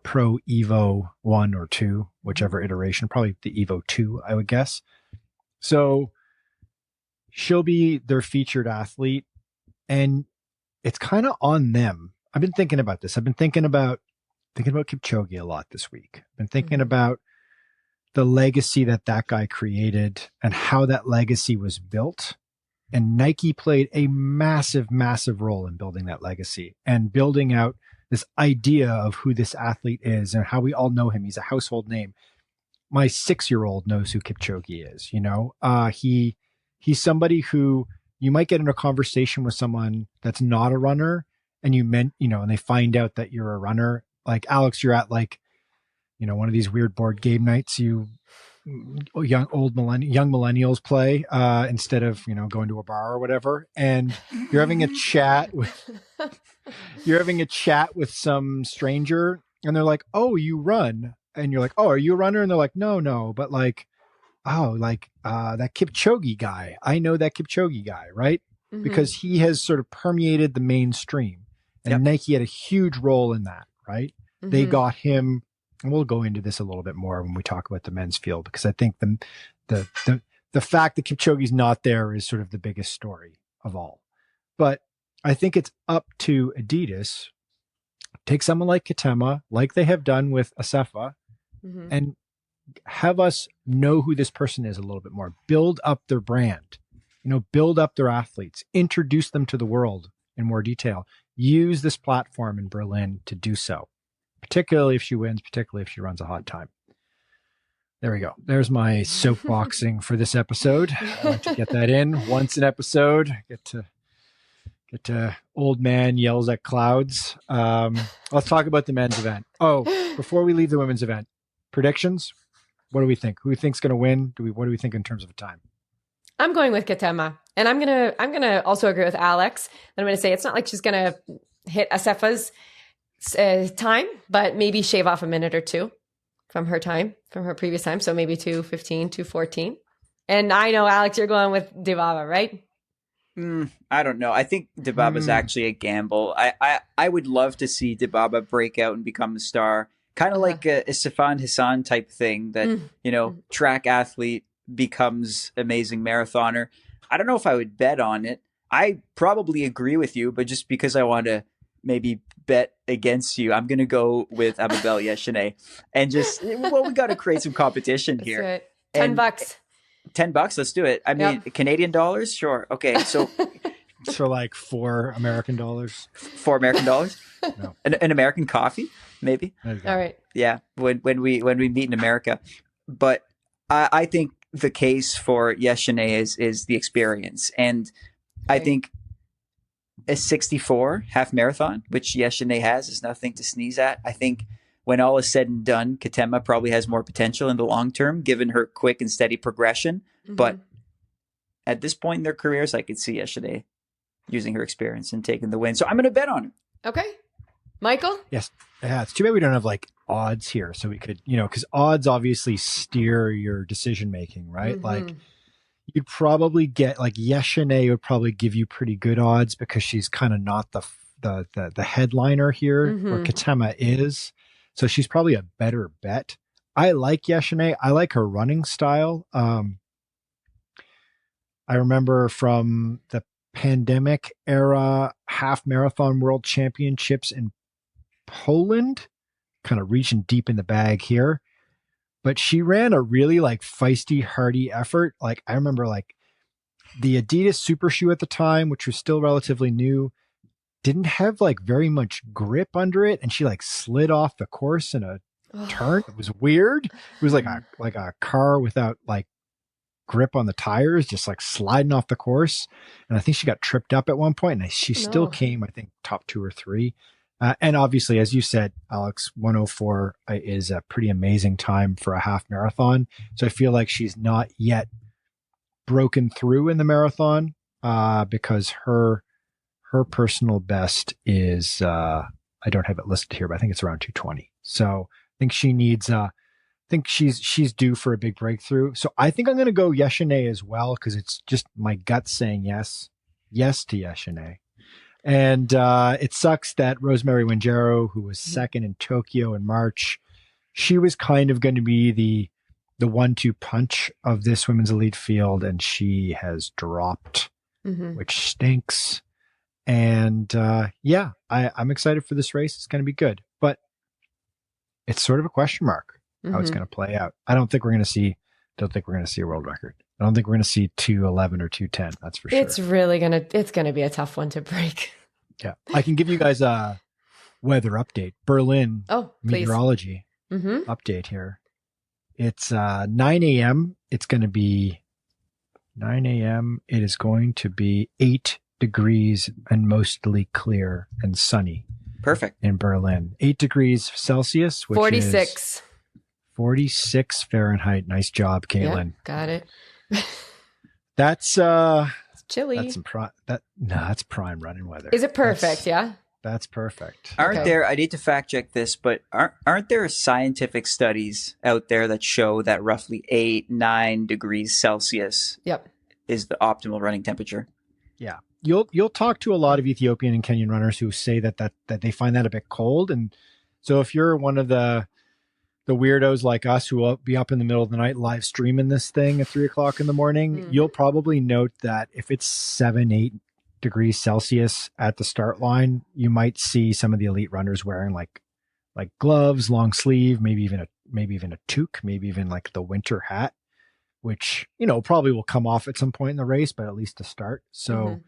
Speaker 1: Pro Evo 1 or 2, whichever iteration, probably the Evo 2, I would guess. So she'll be their featured athlete, and it's kind of on them. I've been thinking about this. I've been thinking about Kipchoge a lot this week. I've been thinking about the legacy that guy created and how that legacy was built. And Nike played a massive, massive role in building that legacy and building out this idea of who this athlete is and how we all know him. He's a household name. My 6-year-old knows who Kipchoge is, you know. He's somebody who you might get in a conversation with someone that's not a runner, and and they find out that you're a runner. Like, Alex, you're at like, one of these weird board game nights young millennials play instead of, going to a bar or whatever. And you're having a chat with some stranger, and they're like, "Oh, you run." And you're like, "Oh, are you a runner?" And they're like, No, but like, oh, like that Kipchoge guy. I know that Kipchoge guy, right? Mm-hmm. Because he has sort of permeated the mainstream, and Nike had a huge role in that, right? Mm-hmm. They got him, and we'll go into this a little bit more when we talk about the men's field, because I think the fact that Kipchoge's not there is sort of the biggest story of all. But I think it's up to Adidas. Take someone like Assefa, like they have done with Assefa, and have us know who this person is a little bit more. Build up their brand, build up their athletes, introduce them to the world in more detail. Use this platform in Berlin to do so, particularly if she wins, particularly if she runs a hot time. There we go. There's my soapboxing for this episode. I like to get that in once an episode. Get to old man yells at clouds. Let's talk about the men's event. Oh, before we leave the women's event, predictions. What do we think? Who do we think's going to win? What do we think in terms of a time?
Speaker 2: I'm going with Katelyn, and I'm gonna also agree with Alex. And I'm gonna say it's not like she's gonna hit Assefa's time, but maybe shave off a minute or two from her previous time. So maybe 2:15, 2:14. And I know, Alex, you're going with Dibaba, right?
Speaker 3: I don't know. I think Dibaba's actually a gamble. I would love to see Dibaba break out and become a star. Kind of like a Sifan Hassan type thing that, track athlete becomes amazing marathoner. I don't know if I would bet on it. I probably agree with you, but just because I want to maybe bet against you, I'm going to go with Abibel Yeshane. And we got to create some competition here.
Speaker 2: Let's do it. $10.
Speaker 3: $10, let's do it. I mean, Canadian dollars? Sure. Okay, so...
Speaker 1: So like $4 American.
Speaker 3: $4 American? No. An American coffee? Maybe.
Speaker 2: All right.
Speaker 3: Yeah. When we meet in America, but I think the case for Yeshane is the experience, and I think a 64 half marathon, which Yeshane has, is nothing to sneeze at. I think when all is said and done, Katelyn probably has more potential in the long term, given her quick and steady progression. Mm-hmm. But at this point in their careers, I could see Yeshane using her experience and taking the win. So I'm going to bet on her.
Speaker 2: Okay. Michael?
Speaker 1: Yes. Yeah, it's too bad we don't have like odds here. So we could, because odds obviously steer your decision making, right? Mm-hmm. Like you'd probably get like Yeshane would probably give you pretty good odds because she's kind of not the headliner here, where Katelyn is. So she's probably a better bet. I like Yeshane. I like her running style. I remember from the pandemic era half marathon world championships in Poland, kind of reaching deep in the bag here, but she ran a really like feisty, hardy effort. Like I remember like the Adidas super shoe at the time, which was still relatively new, didn't have like very much grip under it, and she like slid off the course in a turn. It was weird. It was like a car without like grip on the tires, just like sliding off the course. And I think she got tripped up at one point, and she still came, I think, top 2 or 3. And obviously, as you said, Alex, 104 is a pretty amazing time for a half marathon. So I feel like she's not yet broken through in the marathon because her personal best is, I don't have it listed here, but I think it's around 2:20. So I think she needs I think she's due for a big breakthrough. So I think I'm going to go Yeshine as well because it's just my gut saying yes to Yeshine. And it sucks that Rosemary Wanjero, who was second in Tokyo in March, she was kind of going to be the 1-2 punch of this women's elite field, and she has dropped, which stinks. And I'm excited for this race. It's going to be good, but it's sort of a question mark how it's going to play out. I don't think we're going to see a world record. I don't think we're going to see 2:11 or 2:10. That's for sure.
Speaker 2: It's going to be a tough one to break.
Speaker 1: Yeah. I can give you guys a weather update. Berlin meteorology update here. It's 9 a.m. It's going to be 9 a.m. It is going to be 8 degrees and mostly clear and sunny.
Speaker 3: Perfect.
Speaker 1: In Berlin. 8 degrees Celsius, which
Speaker 2: 46.
Speaker 1: is 46 Fahrenheit. Nice job, Katelyn.
Speaker 2: Yeah, got it.
Speaker 1: That's
Speaker 2: it's chilly.
Speaker 1: That's prime running weather.
Speaker 2: Is it perfect?
Speaker 1: That's perfect.
Speaker 3: Aren't there, I need to fact check this, but aren't there scientific studies out there that show that roughly 8-9 degrees Celsius is the optimal running temperature?
Speaker 1: Yeah. You'll talk to a lot of Ethiopian and Kenyan runners who say that they find that a bit cold. And so if you're one of the weirdos like us who will be up in the middle of the night live streaming this thing at 3:00 in the morning, you'll probably note that if it's 7-8 degrees Celsius at the start line, you might see some of the elite runners wearing like gloves, long sleeve, maybe even a toque, maybe even like the winter hat, which, probably will come off at some point in the race, but at least to start. So,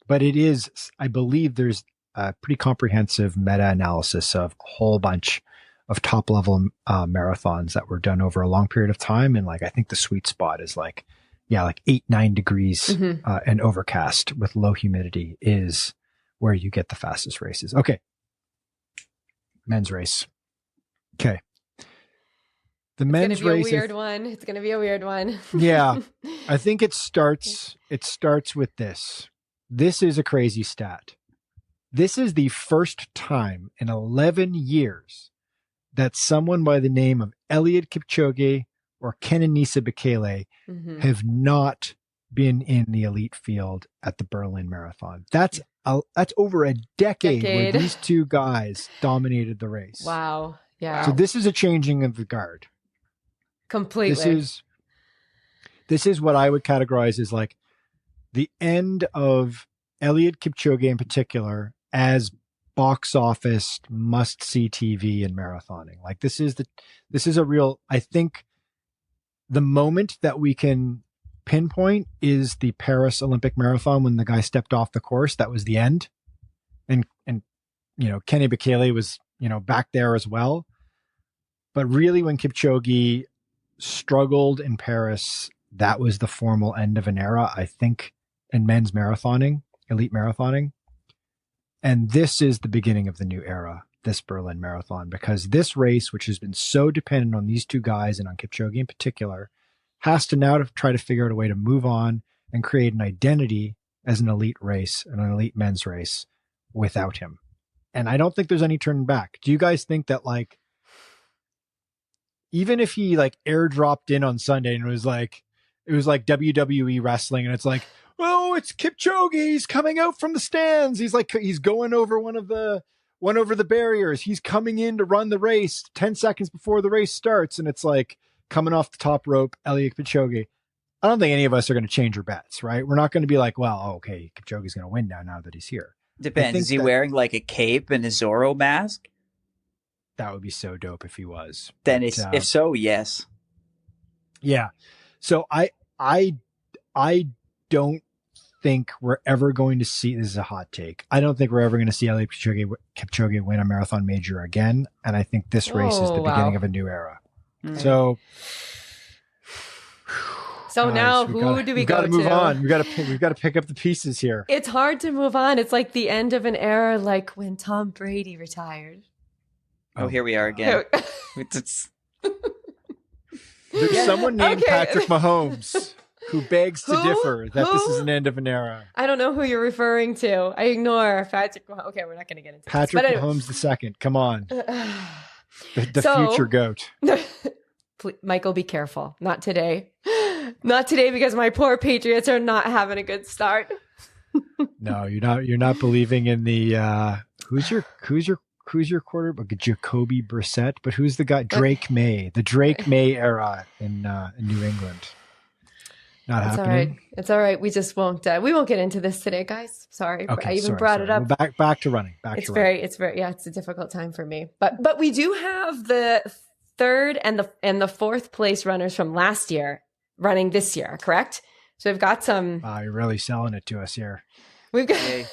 Speaker 1: but it is, I believe there's a pretty comprehensive meta-analysis of a whole bunch of top level marathons that were done over a long period of time. And I think the sweet spot is 8-9 degrees and overcast with low humidity is where you get the fastest races. Okay. Men's race. Okay. The men's race.
Speaker 2: It's going to be a weird one.
Speaker 1: Yeah. I think it starts with this. This is a crazy stat. This is the first time in 11 years that someone by the name of Eliud Kipchoge or Kenenisa Bekele have not been in the elite field at the Berlin Marathon. That's over a decade where these two guys dominated the race.
Speaker 2: Wow. Yeah.
Speaker 1: So this is a changing of the guard.
Speaker 2: Completely.
Speaker 1: This is what I would categorize as the end of Eliud Kipchoge in particular as box office must-see TV in marathoning. This is a real, I think the moment that we can pinpoint is the Paris Olympic Marathon when the guy stepped off the course. That was the end. And Kenny Bekele was, back there as well. But really when Kipchoge struggled in Paris, that was the formal end of an era, I think, in men's marathoning, elite marathoning. And this is the beginning of the new era, this Berlin Marathon, because this race, which has been so dependent on these two guys and on Kipchoge in particular, has to now try to figure out a way to move on and create an identity as an elite race, an elite men's race without him. And I don't think there's any turning back. Do you guys think that even if he airdropped in on Sunday and it was like WWE wrestling and it's oh, it's Kipchoge. He's coming out from the stands. He's going over one over the barriers. He's coming in to run the race 10 seconds before the race starts. And it's coming off the top rope, Eliud Kipchoge. I don't think any of us are going to change our bets, right? We're not going to be okay, Kipchoge's going to win now that he's here.
Speaker 3: Depends. Is he wearing a cape and a Zorro mask?
Speaker 1: That would be so dope if he was.
Speaker 3: Then if so, yes. Yeah.
Speaker 1: So I don't think we're ever going to see, this is a hot take, I don't think we're ever going to see Eliud Kipchoge win a marathon major again. And I think this race is the beginning of a new era. So guys,
Speaker 2: now who do we go to?
Speaker 1: Move on. We've got to pick up the pieces here.
Speaker 2: It's hard to move on. It's like the end of an era, like when Tom Brady retired.
Speaker 3: Oh, here we are again.
Speaker 1: There's someone named Patrick Mahomes who begs to differ that this is an end of an era.
Speaker 2: I don't know who you're referring to. I ignore Patrick Mahomes. Okay, we're not going to get into
Speaker 1: Patrick Mahomes II. Come on. The
Speaker 2: So-
Speaker 1: future goat.
Speaker 2: Michael, be careful. Not today. Not today, because my poor Patriots are not having a good start.
Speaker 1: No, you're not believing in the who's your quarterback? Jacoby Brissett, but who's the guy? Drake May, the Drake May era in New England. Not
Speaker 2: It's all
Speaker 1: happening.
Speaker 2: right. It's all right. We just won't. We won't get into this today, guys. Sorry.
Speaker 1: Okay,
Speaker 2: I even
Speaker 1: sorry,
Speaker 2: brought
Speaker 1: sorry.
Speaker 2: it up.
Speaker 1: Well, back to running.
Speaker 2: It's very. Yeah, it's a difficult time for me. But we do have the third and the fourth place runners from last year running this year, correct? So we've got some.
Speaker 1: Wow, you're really selling it to us here.
Speaker 2: We've got.
Speaker 3: Yay.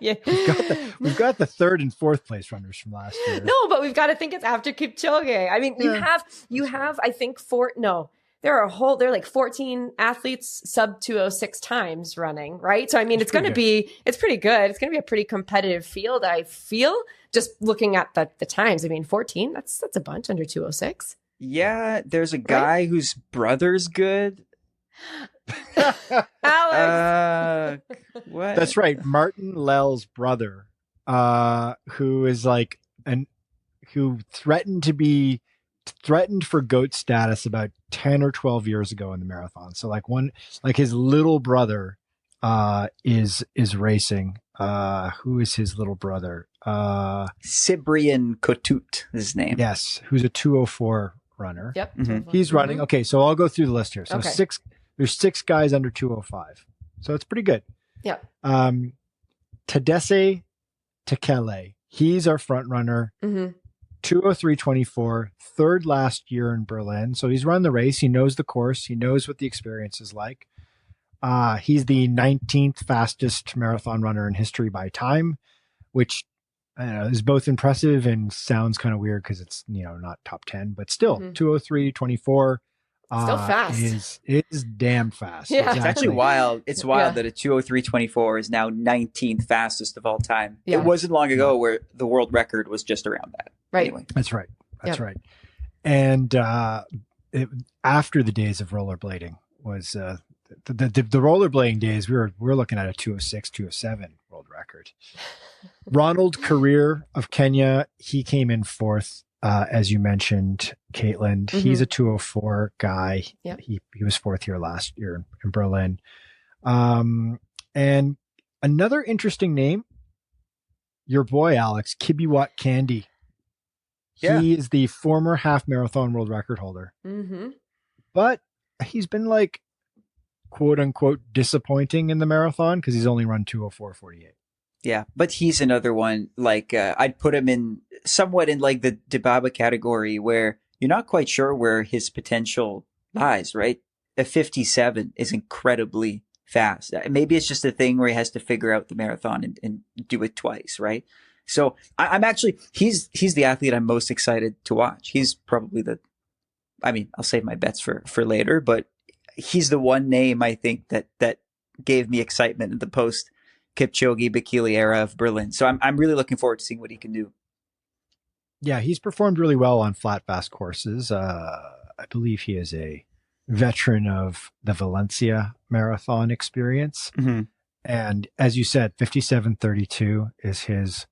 Speaker 2: Yeah.
Speaker 1: We've got the third and fourth place runners from last year.
Speaker 2: No, but we've got to think it's after Kipchoge. I mean, you have I think there are like 14 athletes sub 206 times running, right? So I mean, it's pretty good. It's going to be a pretty competitive field, I feel, just looking at the times. I mean, 14, that's a bunch under 206.
Speaker 3: Yeah, there's a guy whose brother's good.
Speaker 2: Alex.
Speaker 3: What?
Speaker 1: That's right. Martin Lell's brother, who is who threatened for GOAT status about 10 or 12 years ago in the marathon. So his little brother, is racing. Who is his little brother?
Speaker 3: Cyprian Kotut is his name.
Speaker 1: Yes. Who's a 204 runner.
Speaker 2: Yep.
Speaker 3: Mhm.
Speaker 1: He's running. Okay. So I'll go through the list here. So
Speaker 2: Okay.
Speaker 1: there's 6 guys under 205. So it's pretty good.
Speaker 2: Yeah.
Speaker 1: Tadesse Bekele. He's our front runner.
Speaker 2: Mm-hmm.
Speaker 1: 203.24, third last year in Berlin. So he's run the race. He knows the course. He knows what the experience is like. He's the 19th fastest marathon runner in history by time, which I don't know, is both impressive and sounds kind of weird because it's, not top 10, but still 203.24.
Speaker 2: Still fast.
Speaker 1: Is damn fast.
Speaker 2: Yeah.
Speaker 3: It's actually wild. It's wild that a 203.24 is now 19th fastest of all time.
Speaker 2: Yeah.
Speaker 3: It wasn't long ago where the world record was just around that.
Speaker 2: Right.
Speaker 3: Anyway.
Speaker 1: That's right. Right. And after the days of rollerblading was the rollerblading days, we're looking at a 206, 207 world record. Ronald Career of Kenya, he came in fourth. As you mentioned, Katelyn, he's a 204 guy.
Speaker 2: Yeah.
Speaker 1: He was fourth here last year in Berlin. And another interesting name, your boy, Alex, Kibiwat Candy.
Speaker 3: Yeah.
Speaker 1: He is the former half marathon world record holder.
Speaker 2: Mm-hmm.
Speaker 1: But he's been quote unquote disappointing in the marathon because he's only run 204.48.
Speaker 3: Yeah, but he's another one. I'd put him in somewhat in the Dibaba category where you're not quite sure where his potential lies, right? A 57 is incredibly fast. Maybe it's just a thing where he has to figure out the marathon and do it twice, right? So I'm actually, he's the athlete I'm most excited to watch. He's probably I'll save my bets for later, but he's the one name I think that gave me excitement in the post Kipchoge Bekele era of Berlin. So I'm really looking forward to seeing what he can do.
Speaker 1: Yeah, he's performed really well on flat fast courses. I believe he is a veteran of the Valencia marathon experience.
Speaker 3: Mm-hmm.
Speaker 1: And as you said, 57:32 is his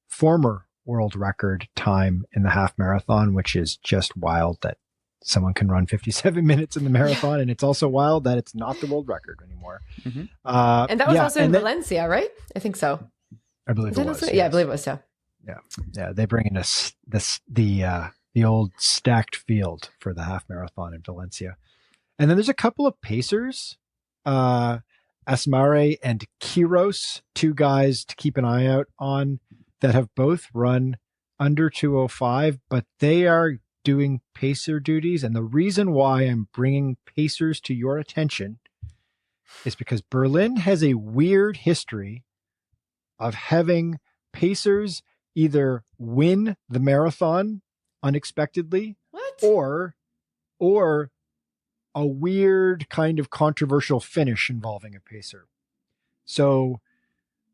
Speaker 1: former world record time in the half marathon, which is just wild that someone can run 57 minutes in the marathon. And it's also wild that it's not the world record anymore.
Speaker 3: Mm-hmm.
Speaker 2: And that was also in Valencia, right? I think so.
Speaker 1: I believe it was.
Speaker 2: Yeah, I believe it was. Yeah.
Speaker 1: Yeah. They bring in the old stacked field for the half marathon in Valencia. And then there's a couple of pacers, Asmare and Kiros, 2 guys to keep an eye out on that have both run under 205, but they are doing pacer duties. And the reason why I'm bringing pacers to your attention is because Berlin has a weird history of having pacers either win the marathon unexpectedly or a weird kind of controversial finish involving a pacer. So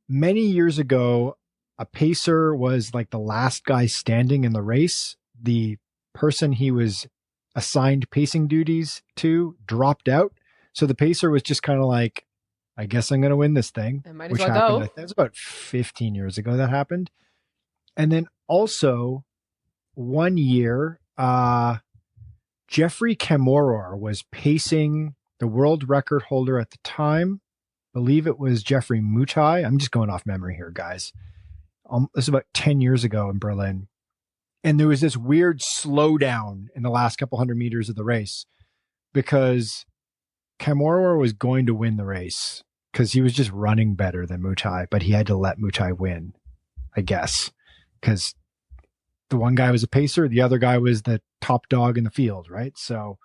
Speaker 1: many years ago, a pacer was the last guy standing in the race. The person he was assigned pacing duties to dropped out. So the pacer was just kind of I guess I'm going to win this thing.
Speaker 2: I might as
Speaker 1: which
Speaker 2: well
Speaker 1: happened.
Speaker 2: go.
Speaker 1: That was about 15 years ago that happened. And then also one year, Jeffrey Kamworor was pacing the world record holder at the time. I believe it was Jeffrey Mutai. I'm just going off memory here, guys. This is about 10 years ago in Berlin. And there was this weird slowdown in the last couple hundred meters of the race because Kamworor was going to win the race because he was just running better than Mutai, but he had to let Mutai win, I guess, because the one guy was a pacer, the other guy was the top dog in the field, right? So,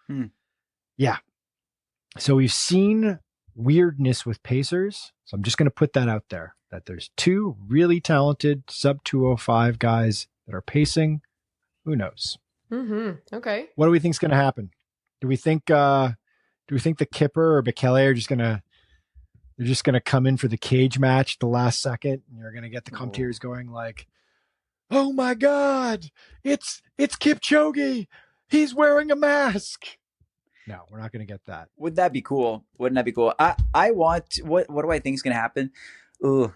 Speaker 1: yeah. So we've seen weirdness with pacers. So I'm just going to put that out there, that there's two really talented sub 205 guys that are pacing. Who knows?
Speaker 2: Okay.
Speaker 1: What do we think is going to happen? Do we think the Kipper or Bekele are just going to come in for the cage match at the last second, and you're going to get the commentators going like, "Oh my God, it's Kipchoge. He's wearing a mask." No, we're not going to get that.
Speaker 3: Would that be cool? Wouldn't that be cool? I want, what do I think is going to happen? Ooh,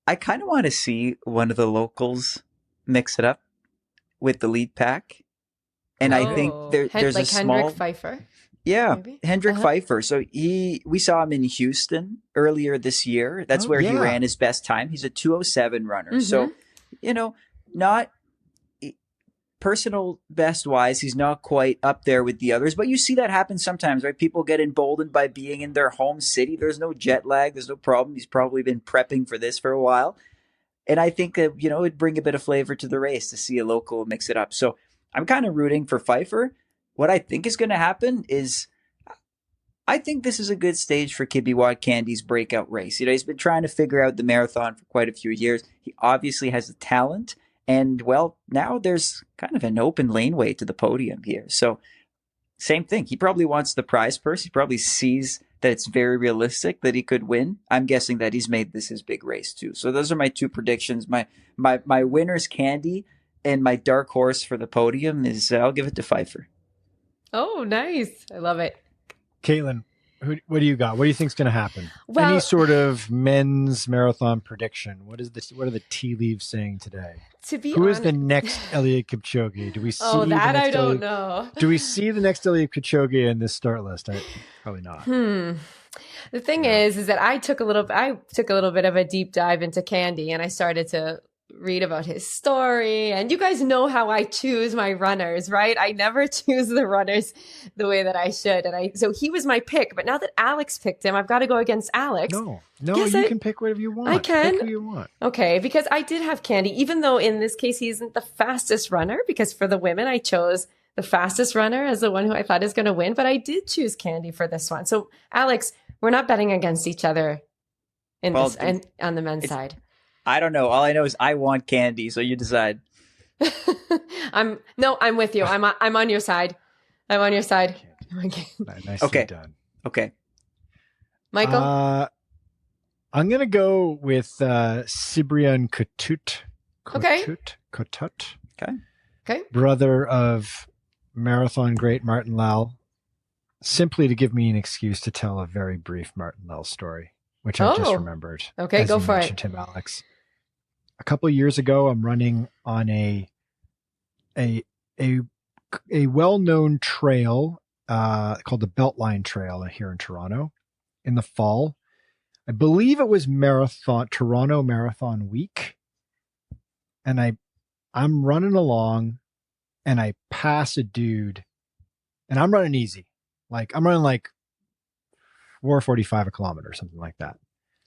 Speaker 3: I kind of want to see one of the locals mix it up with the lead pack. And I think there's
Speaker 2: like
Speaker 3: a small
Speaker 2: Hendrik Pfeiffer.
Speaker 3: Yeah,
Speaker 2: maybe?
Speaker 3: Hendrik Pfeiffer. So we saw him in Houston earlier this year. That's where he ran his best time. He's a 207 runner. So, not personal best wise, he's not quite up there with the others, but you see that happen sometimes, right? People get emboldened by being in their home city. There's no jet lag. There's no problem. He's probably been prepping for this for a while. And I think that, it'd bring a bit of flavor to the race to see a local mix it up. So I'm kind of rooting for Pfeiffer. What I think is going to happen is I think this is a good stage for Kipchoge Candy's breakout race. He's been trying to figure out the marathon for quite a few years. He obviously has the talent. And, well, now there's kind of an open laneway to the podium here. So same thing. He probably wants the prize purse. He probably sees that it's very realistic that he could win. I'm guessing that he's made this his big race too. So those are my two predictions. My winner's Candy, and my dark horse for the podium is I'll give it to Pfeiffer.
Speaker 2: Oh, nice. I love it.
Speaker 1: Katelyn, what do you got? What do you think's going to happen?
Speaker 2: Well,
Speaker 1: any sort of men's marathon prediction? What are the tea leaves saying today?
Speaker 2: To be
Speaker 1: Who
Speaker 2: honest,
Speaker 1: is the next Eliud Kipchoge? Do we see?
Speaker 2: Oh, that
Speaker 1: the next
Speaker 2: I don't know.
Speaker 1: Do we see the next Eliud Kipchoge in this start list? Probably not.
Speaker 2: The thing is that I took a little bit of a deep dive into Candy, and I started to read about his story. And you guys know how I choose my runners, right? I never choose the runners the way that I should. So he was my pick, but now that Alex picked him, I've got to go against Alex.
Speaker 1: No, you can pick whatever you want.
Speaker 2: I can.
Speaker 1: Pick who you want.
Speaker 2: Okay, because I did have Candy, even though in this case he isn't the fastest runner, because for the women I chose the fastest runner as the one who I thought is going to win, but I did choose Candy for this one. So Alex, we're not betting against each other on the men's side.
Speaker 3: I don't know. All I know is I want Candy, so you decide.
Speaker 2: I'm with you. I'm on your side. I'm on your side.
Speaker 1: Nicely done.
Speaker 3: Okay.
Speaker 2: Michael?
Speaker 1: I'm going to go with Cyprien Kotut.
Speaker 2: Okay.
Speaker 1: Brother of marathon great Martin Lal. Simply to give me an excuse to tell a very brief Martin Lal story, which I just remembered.
Speaker 2: Okay, go for it.
Speaker 1: Him, Alex. A couple of years ago, I'm running on a well-known trail called the Beltline Trail here in Toronto in the fall. I believe it was Toronto Marathon Week. And I'm running along and I pass a dude and I'm running easy. I'm running 4:45 a kilometer, something like that.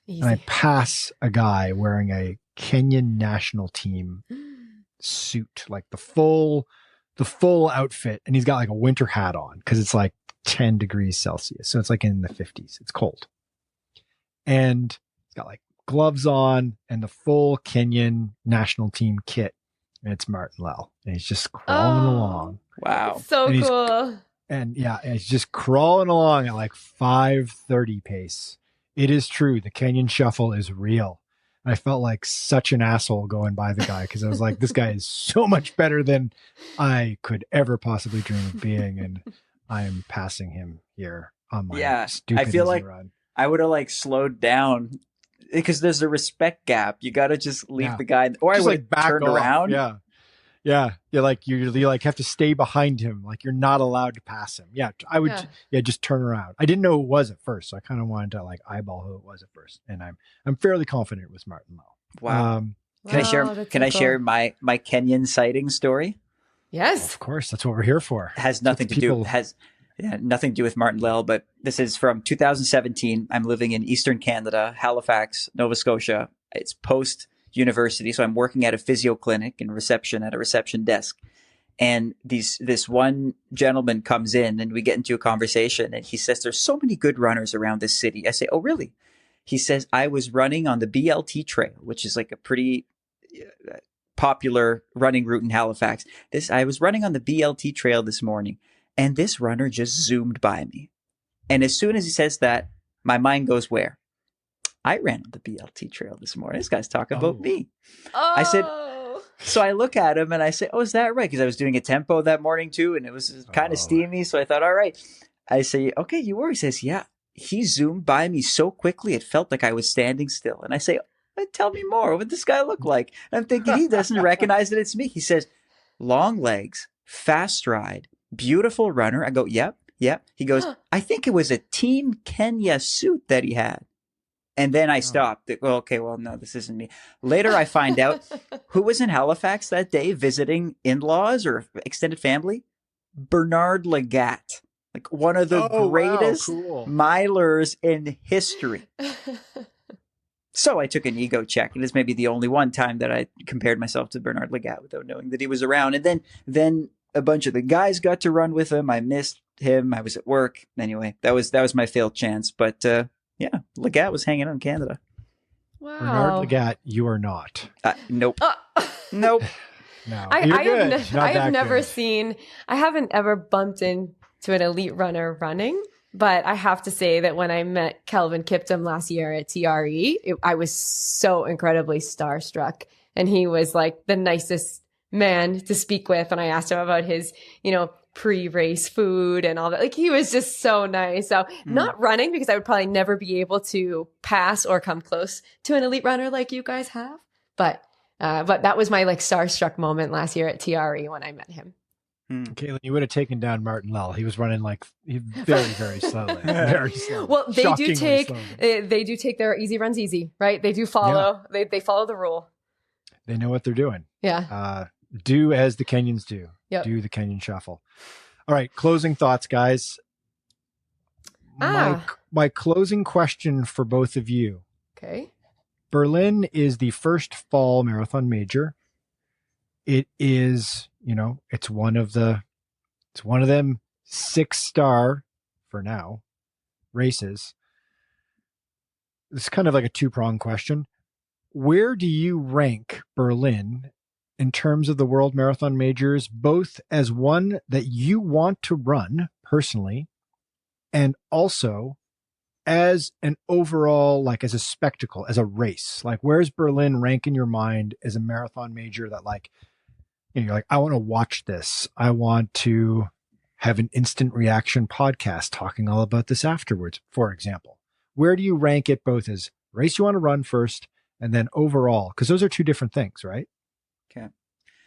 Speaker 1: Easy. And I pass a guy wearing a Kenyan national team suit, like the full outfit. And he's got a winter hat on because it's 10 degrees Celsius. So it's in the 50s. It's cold. And he's got gloves on and the full Kenyan national team kit. And it's Martin Lal. And he's just crawling along.
Speaker 3: Wow.
Speaker 2: So cool.
Speaker 3: And
Speaker 1: he's just crawling along at 5:30 pace. It is true. The Kenyan shuffle is real. I felt like such an asshole going by the guy because I was like, this guy is so much better than I could ever possibly dream of being. And I am passing him here on my stupid
Speaker 3: I feel
Speaker 1: easy
Speaker 3: like
Speaker 1: run.
Speaker 3: I would have slowed down because there's a respect gap. You got to just leave the guy, or just I would have turned around.
Speaker 1: Yeah. Yeah, you like have to stay behind him. Like you're not allowed to pass him. Yeah, I would.
Speaker 2: Yeah.
Speaker 1: Yeah, just turn around. I didn't know who it was at first, so I kind of wanted to like eyeball who it was at first, and I'm fairly confident it was Martin Lowe.
Speaker 3: Wow. Can I
Speaker 2: Wow,
Speaker 3: share?
Speaker 2: that's
Speaker 3: Can
Speaker 2: so
Speaker 3: I share
Speaker 2: cool.
Speaker 3: my Kenyan sighting story?
Speaker 2: Yes.
Speaker 1: Of course, that's what we're here for.
Speaker 3: Has nothing to do nothing to do with Martin Lell, but this is from 2017. I'm living in Eastern Canada, Halifax, Nova Scotia. It's post university, so I'm working at a physio clinic and reception at a reception desk. And this one gentleman comes in and we get into a conversation and he says, there's so many good runners around this city. I say, oh, really? He says, I was running on the BLT trail, which is like a pretty popular running route in Halifax. I was running on the BLT trail this morning and this runner just zoomed by me. And as soon as he says that, my mind goes where? I ran on the BLT trail this morning. This guy's talking about me.
Speaker 2: Oh.
Speaker 3: I said, so I look at him and I say, oh, is that right? Because I was doing a tempo that morning too. And it was kind of steamy. So I thought, all right. I say, okay, you were. He says, yeah. He zoomed by me so quickly, it felt like I was standing still. And I say, tell me more. What does this guy look like? And I'm thinking he doesn't recognize that it's me. He says, long legs, fast stride, beautiful runner. I go, yep. He goes, I think it was a Team Kenya suit that he had. And then I stopped. Well, okay, well, no, this isn't me. Later, I find out who was in Halifax that day visiting in-laws or extended family. Bernard Lagat, like one of the greatest milers in history. So I took an ego check, and it's maybe the only one time that I compared myself to Bernard Lagat without knowing that he was around. And then a bunch of the guys got to run with him. I missed him. I was at work. Anyway, that was my failed chance. But yeah, Lagat was hanging out in Canada.
Speaker 2: Wow.
Speaker 1: Bernard Lagat, you are not.
Speaker 3: Nope. Nope.
Speaker 1: No,
Speaker 2: I haven't ever bumped into an elite runner running, but I have to say that when I met Kelvin Kiptum last year at TRE, I was so incredibly starstruck. And he was like the nicest man to speak with. And I asked him about his, pre-race food and all that. Like he was just so nice. So not running, because I would probably never be able to pass or come close to an elite runner like you guys have. But that was my like starstruck moment last year at TRE when I met him.
Speaker 1: Katelyn, you would have taken down Martin Lell. He was running like very, very slowly. Very slowly.
Speaker 2: Well, they do take their easy runs easy, right? They do follow. Yeah. They follow the rule.
Speaker 1: They know what they're doing.
Speaker 2: Yeah.
Speaker 1: Do as the Kenyans do. Yep. Do the Kenyan shuffle. All right. Closing thoughts, guys. My closing question for both of you.
Speaker 2: Okay.
Speaker 1: Berlin is the first fall marathon major. It is, it's one of them 6-star for now races. It's kind of like a two-pronged question. Where do you rank Berlin in terms of the world marathon majors, both as one that you want to run personally and also as an overall, like as a spectacle, as a race? Like, where's Berlin rank in your mind as a marathon major that like, you're like, I want to watch this. I want to have an instant reaction podcast talking all about this afterwards, for example. Where do you rank it both as race you want to run first and then overall? Because those are two different things, right?
Speaker 3: Okay.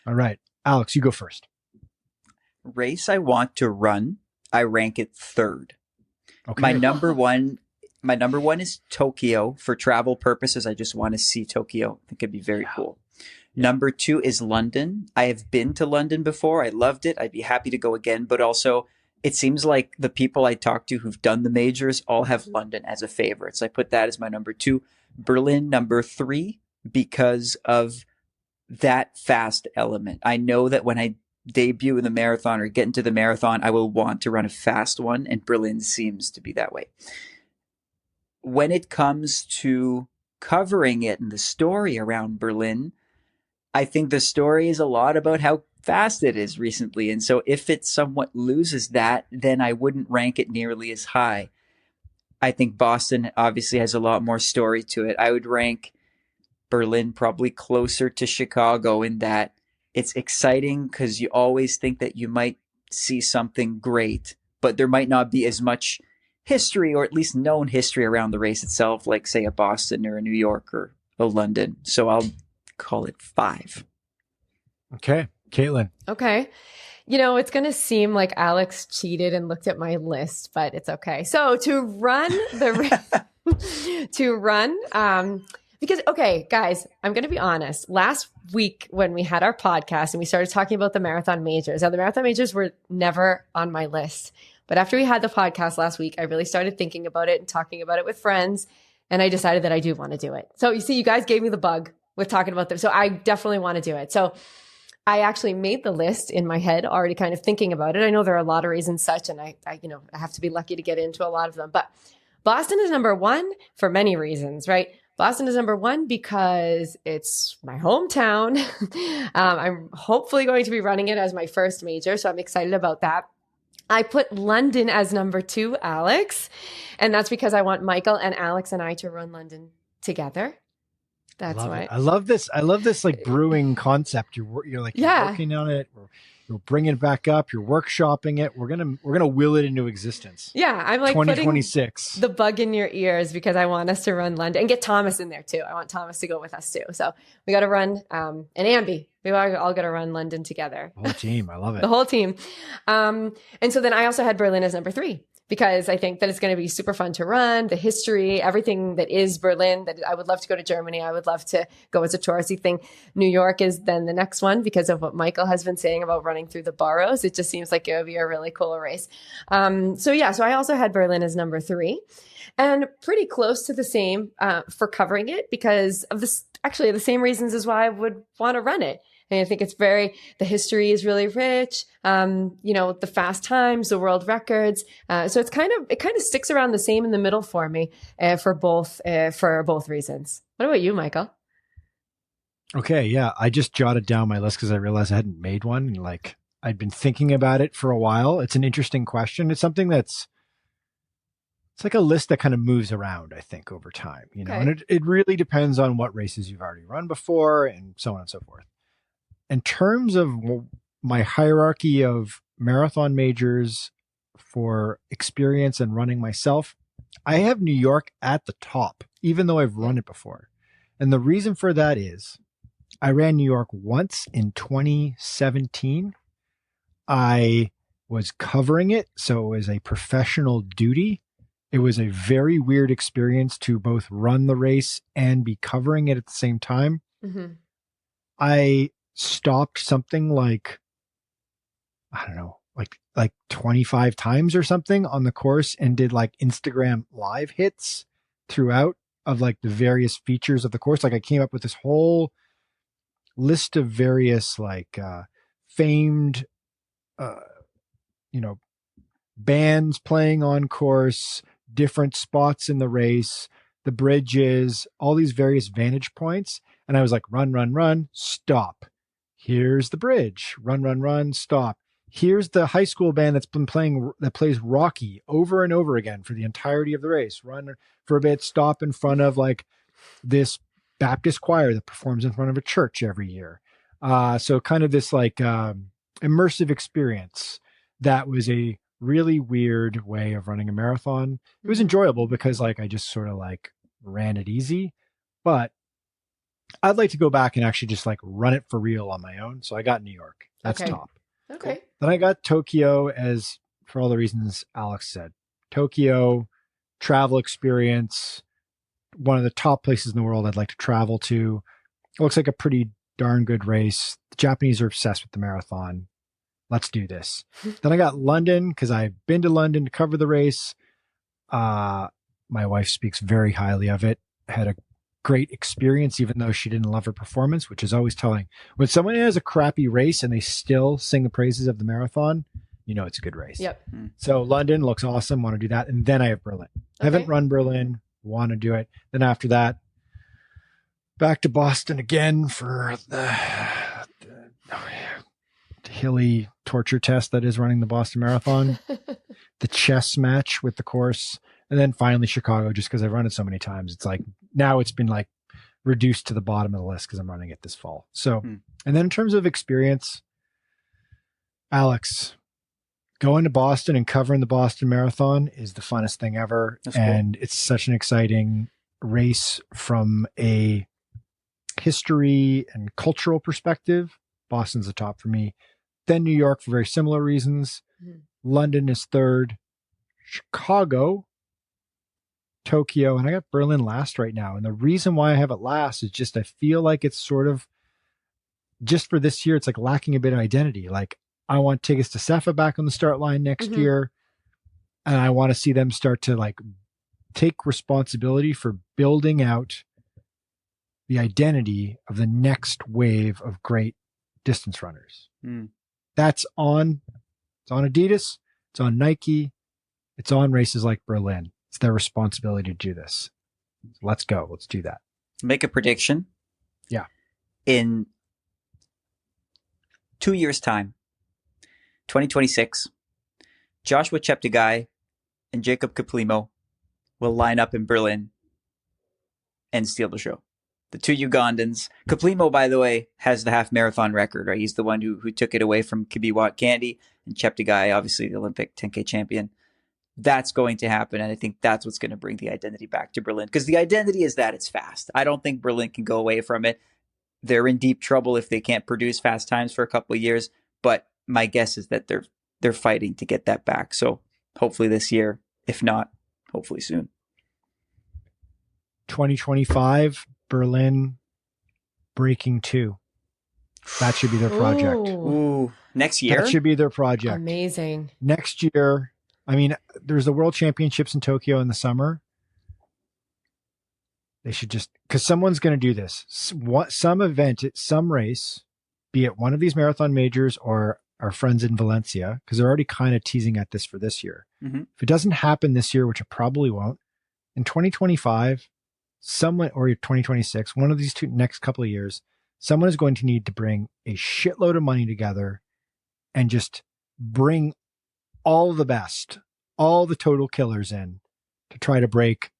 Speaker 1: All right. Alex, you go first.
Speaker 3: Race I want to run, I rank it third.
Speaker 1: Okay.
Speaker 3: My number one is Tokyo. For travel purposes, I just want to see Tokyo. I think it'd be very cool. Number 2 is London. I have been to London before. I loved it. I'd be happy to go again. But also, it seems like the people I talk to who've done the majors all have London as a favorite. So I put that as my number 2. Berlin, number 3, because of that fast element. I know that when I debut in the marathon or get into the marathon, I will want to run a fast one, and Berlin seems to be that way. When it comes to covering it and the story around Berlin, I think the story is a lot about how fast it is recently. And so if it somewhat loses that, then I wouldn't rank it nearly as high. I think Boston obviously has a lot more story to it. I would rank Berlin probably closer to Chicago in that it's exciting because you always think that you might see something great, but there might not be as much history or at least known history around the race itself, like say a Boston or a New York or a London. So I'll call it 5.
Speaker 1: Okay. Katelyn.
Speaker 2: Okay. It's going to seem like Alex cheated and looked at my list, but it's okay. So to run because, okay, guys, I'm going to be honest. Last week when we had our podcast and we started talking about the marathon majors, now the marathon majors were never on my list. But after we had the podcast last week, I really started thinking about it and talking about it with friends. And I decided that I do want to do it. So you see, you guys gave me the bug with talking about them. So I definitely want to do it. So I actually made the list in my head, already kind of thinking about it. I know there are lotteries and such, and I have to be lucky to get into a lot of them. But Boston is number one for many reasons, right? Boston is number one because it's my hometown. I'm hopefully going to be running it as my first major, so I'm excited about that. I put London as number two, Alex, and that's because I want Michael and Alex and I to run London together. That's why
Speaker 1: I love this. I love this like brewing concept. You're working on it. You're bringing it back up. You're workshopping it. We're gonna will it into existence.
Speaker 2: Yeah, I'm like
Speaker 1: 2026.
Speaker 2: putting the bug in your ears because I want us to run London and get Thomas in there too. I want Thomas to go with us too. So we got to run and Ambi. We all got to run London together.
Speaker 1: The whole team. I love it.
Speaker 2: The whole team. And so then I also had Berlin as number three, because I think that it's going to be super fun to run, the history, everything that is Berlin, that I would love to go to Germany. I would love to go as a touristy thing. New York is then the next one because of what Michael has been saying about running through the boroughs. It just seems like it would be a really cool race. So I also had Berlin as number three, and pretty close to the same for covering it because of this, actually the same reasons as why I would want to run it. And I think the history is really rich, the fast times, the world records. So it kind of sticks around the same in the middle for me for both reasons. What about you, Michael?
Speaker 1: Okay. Yeah. I just jotted down my list because I realized I hadn't made one. And like I'd been thinking about it for a while. It's an interesting question. It's something it's like a list that kind of moves around, I think, over time,
Speaker 2: Okay.
Speaker 1: and it really depends on what races you've already run before and so on and so forth. In terms of my hierarchy of marathon majors for experience and running myself, I have New York at the top, even though I've run it before. And the reason for that is I ran New York once in 2017. I was covering it, so it was a professional duty. It was a very weird experience to both run the race and be covering it at the same time.
Speaker 2: Mm-hmm.
Speaker 1: I stopped something like, I don't know, like 25 times or something on the course and did like Instagram live hits throughout of like the various features of the course. Like I came up with this whole list of various like famed bands playing on course, different spots in the race, the bridges, all these various vantage points. And I was like, run, stop. Here's the bridge. Run, stop. Here's the high school band that plays Rocky over and over again for the entirety of the race. Run for a bit, stop in front of like this Baptist choir that performs in front of a church every year. So kind of this like immersive experience that was a really weird way of running a marathon. It was enjoyable because like I just sort of like ran it easy, but I'd like to go back and actually just like run it for real on my own. So I got New York. That's
Speaker 2: Okay.
Speaker 1: top.
Speaker 2: Okay.
Speaker 1: Then I got Tokyo, as for all the reasons Alex said. Tokyo, travel experience, one of the top places in the world I'd like to travel to. It looks like a pretty darn good race. The Japanese are obsessed with the marathon. Let's do this. Then I got London because I've been to London to cover the race. My wife speaks very highly of it. Had a great experience, even though she didn't love her performance, which is always telling. When someone has a crappy race and they still sing the praises of the marathon, it's a good race.
Speaker 2: Yep.
Speaker 1: So London looks awesome. Want to do that. And then I have Berlin.
Speaker 2: Okay.
Speaker 1: Haven't run Berlin. Want to do it. Then after that, back to Boston again for the hilly torture test that is running the Boston Marathon, the chess match with the course, and then finally Chicago, just because I've run it so many times. It's like now it's been like reduced to the bottom of the list because I'm running it this fall. So, and then in terms of experience, Alex, going to Boston and covering the Boston Marathon is the funnest thing ever.
Speaker 3: That's cool.
Speaker 1: And it's such an exciting race from a history and cultural perspective, Boston's the top for me. Then New York for very similar reasons.
Speaker 2: Mhm.
Speaker 1: London is third. Chicago, Tokyo, and I got Berlin last right now. And the reason why I have it last is just I feel like it's sort of, just for this year, it's like lacking a bit of identity. Like I want Tigst Assefa back on the start line next year. And I want to see them start to like take responsibility for building out the identity of the next wave of great distance runners. That's on, it's on Adidas, it's on Nike, it's on races like Berlin. It's their responsibility to do this. Let's go. Let's do that.
Speaker 3: Make a prediction.
Speaker 1: Yeah.
Speaker 3: In 2 years' time, 2026, Joshua Cheptegei and Jacob Kiplimo will line up in Berlin and steal the show. The two Ugandans. Kiplimo, by the way, has the half marathon record, right? He's the one who took it away from Kibiwott Candy, and Cheptegei, obviously the Olympic 10K champion. That's going to happen, and I think that's what's going to bring the identity back to Berlin, because the identity is that it's fast. I don't think Berlin can go away from it. They're in deep trouble if they can't produce fast times for a couple of years, but my guess is that they're fighting to get that back. So hopefully this year, if not, hopefully soon.
Speaker 1: 2025, Berlin breaking 2. That should be their project.
Speaker 3: Ooh, next year?
Speaker 1: That should be their project.
Speaker 2: Amazing.
Speaker 1: Next year, I mean, there's the World Championships in Tokyo in the summer. They should just, because someone's going to do this. Some event, some race, be it one of these marathon majors or our friends in Valencia, because they're already kind of teasing at this for this year. If it doesn't happen this year, which it probably won't, in 2025, someone, or 2026, one of these two next couple of years, someone is going to need to bring a shitload of money together and just bring all the best, all the total killers in to try to break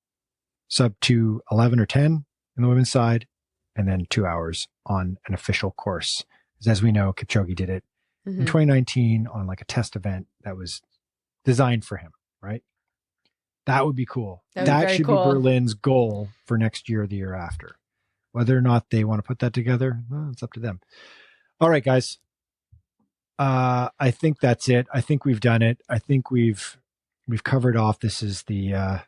Speaker 1: sub 2:11 or 10 in the women's side, and then 2 hours on an official course. Because as we know, Kipchoge did it in 2019 on like a test event that was designed for him, right? That would be cool. That should be Berlin's goal for next year or the year after. Whether or not they want to put that together, well, it's up to them. All right, guys. I think that's it. I think we've done it. I think we've covered off. This is the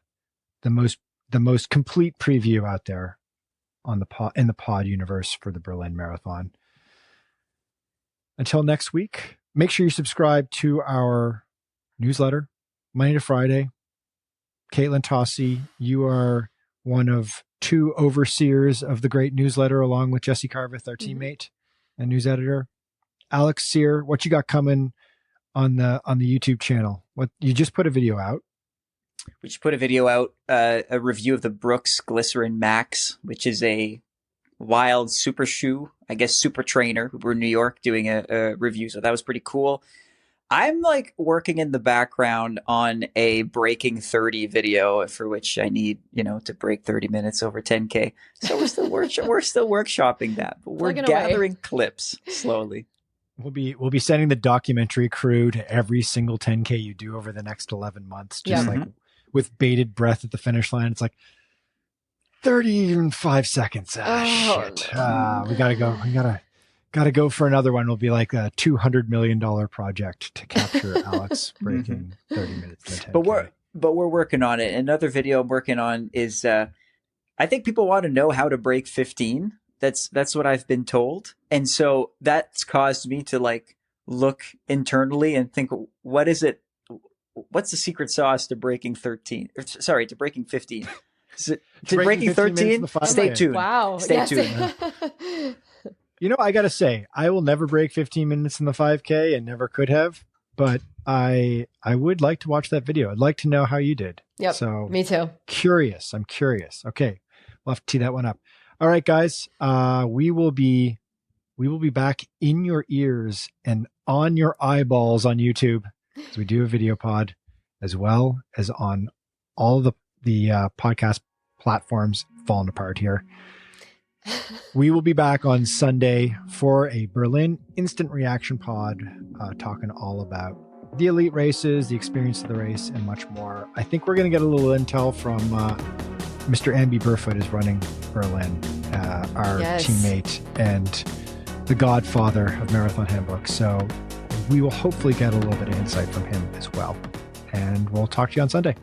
Speaker 1: most complete preview out there on in the pod universe for the Berlin Marathon. Until next week, make sure you subscribe to our newsletter, Monday to Friday. Katelyn Tossi, you are one of 2 overseers of the great newsletter, along with Jesse Carveth, our teammate and news editor. Alex Sear, what you got coming on the YouTube channel? What you just put a video out?
Speaker 3: We just put a video out, a review of the Brooks Glycerin Max, which is a wild super shoe, I guess super trainer. We're in New York doing a review, so that was pretty cool. I'm like working in the background on a breaking 30 video, for which I need, to break 30 minutes over 10K. So we're still workshopping that, but we're gathering clips slowly.
Speaker 1: We'll be sending the documentary crew to every single 10K you do over the next 11 months, just like with bated breath at the finish line. It's like 35 seconds. Shit. We gotta go. We gotta go for another one. It'll be like a $200 million project to capture Alex breaking 30 minutes in 10K.
Speaker 3: But we're working on it. Another video I'm working on is I think people want to know how to break 15. That's what I've been told. And so that's caused me to like look internally and think, what is it? What's the secret sauce to breaking 13? Sorry, to breaking 15. To breaking 13? Stay tuned.
Speaker 2: Wow.
Speaker 3: Stay tuned.
Speaker 1: I got to say, I will never break 15 minutes in the 5K and never could have, but I would like to watch that video. I'd like to know how you did.
Speaker 2: Yep.
Speaker 1: So
Speaker 2: me too.
Speaker 1: I'm curious. Okay. We'll have to tee that one up. All right, guys. We will be back in your ears and on your eyeballs on YouTube, as we do a video pod, as well as on all the podcast platforms. Falling apart here. We will be back on Sunday for a Berlin instant reaction pod, talking all about the elite races, the experience of the race, and much more. I think we're going to get a little intel from Mr. Amby Burfoot is running Berlin, our teammate, and the godfather of Marathon Handbook. So we will hopefully get a little bit of insight from him as well. And we'll talk to you on Sunday.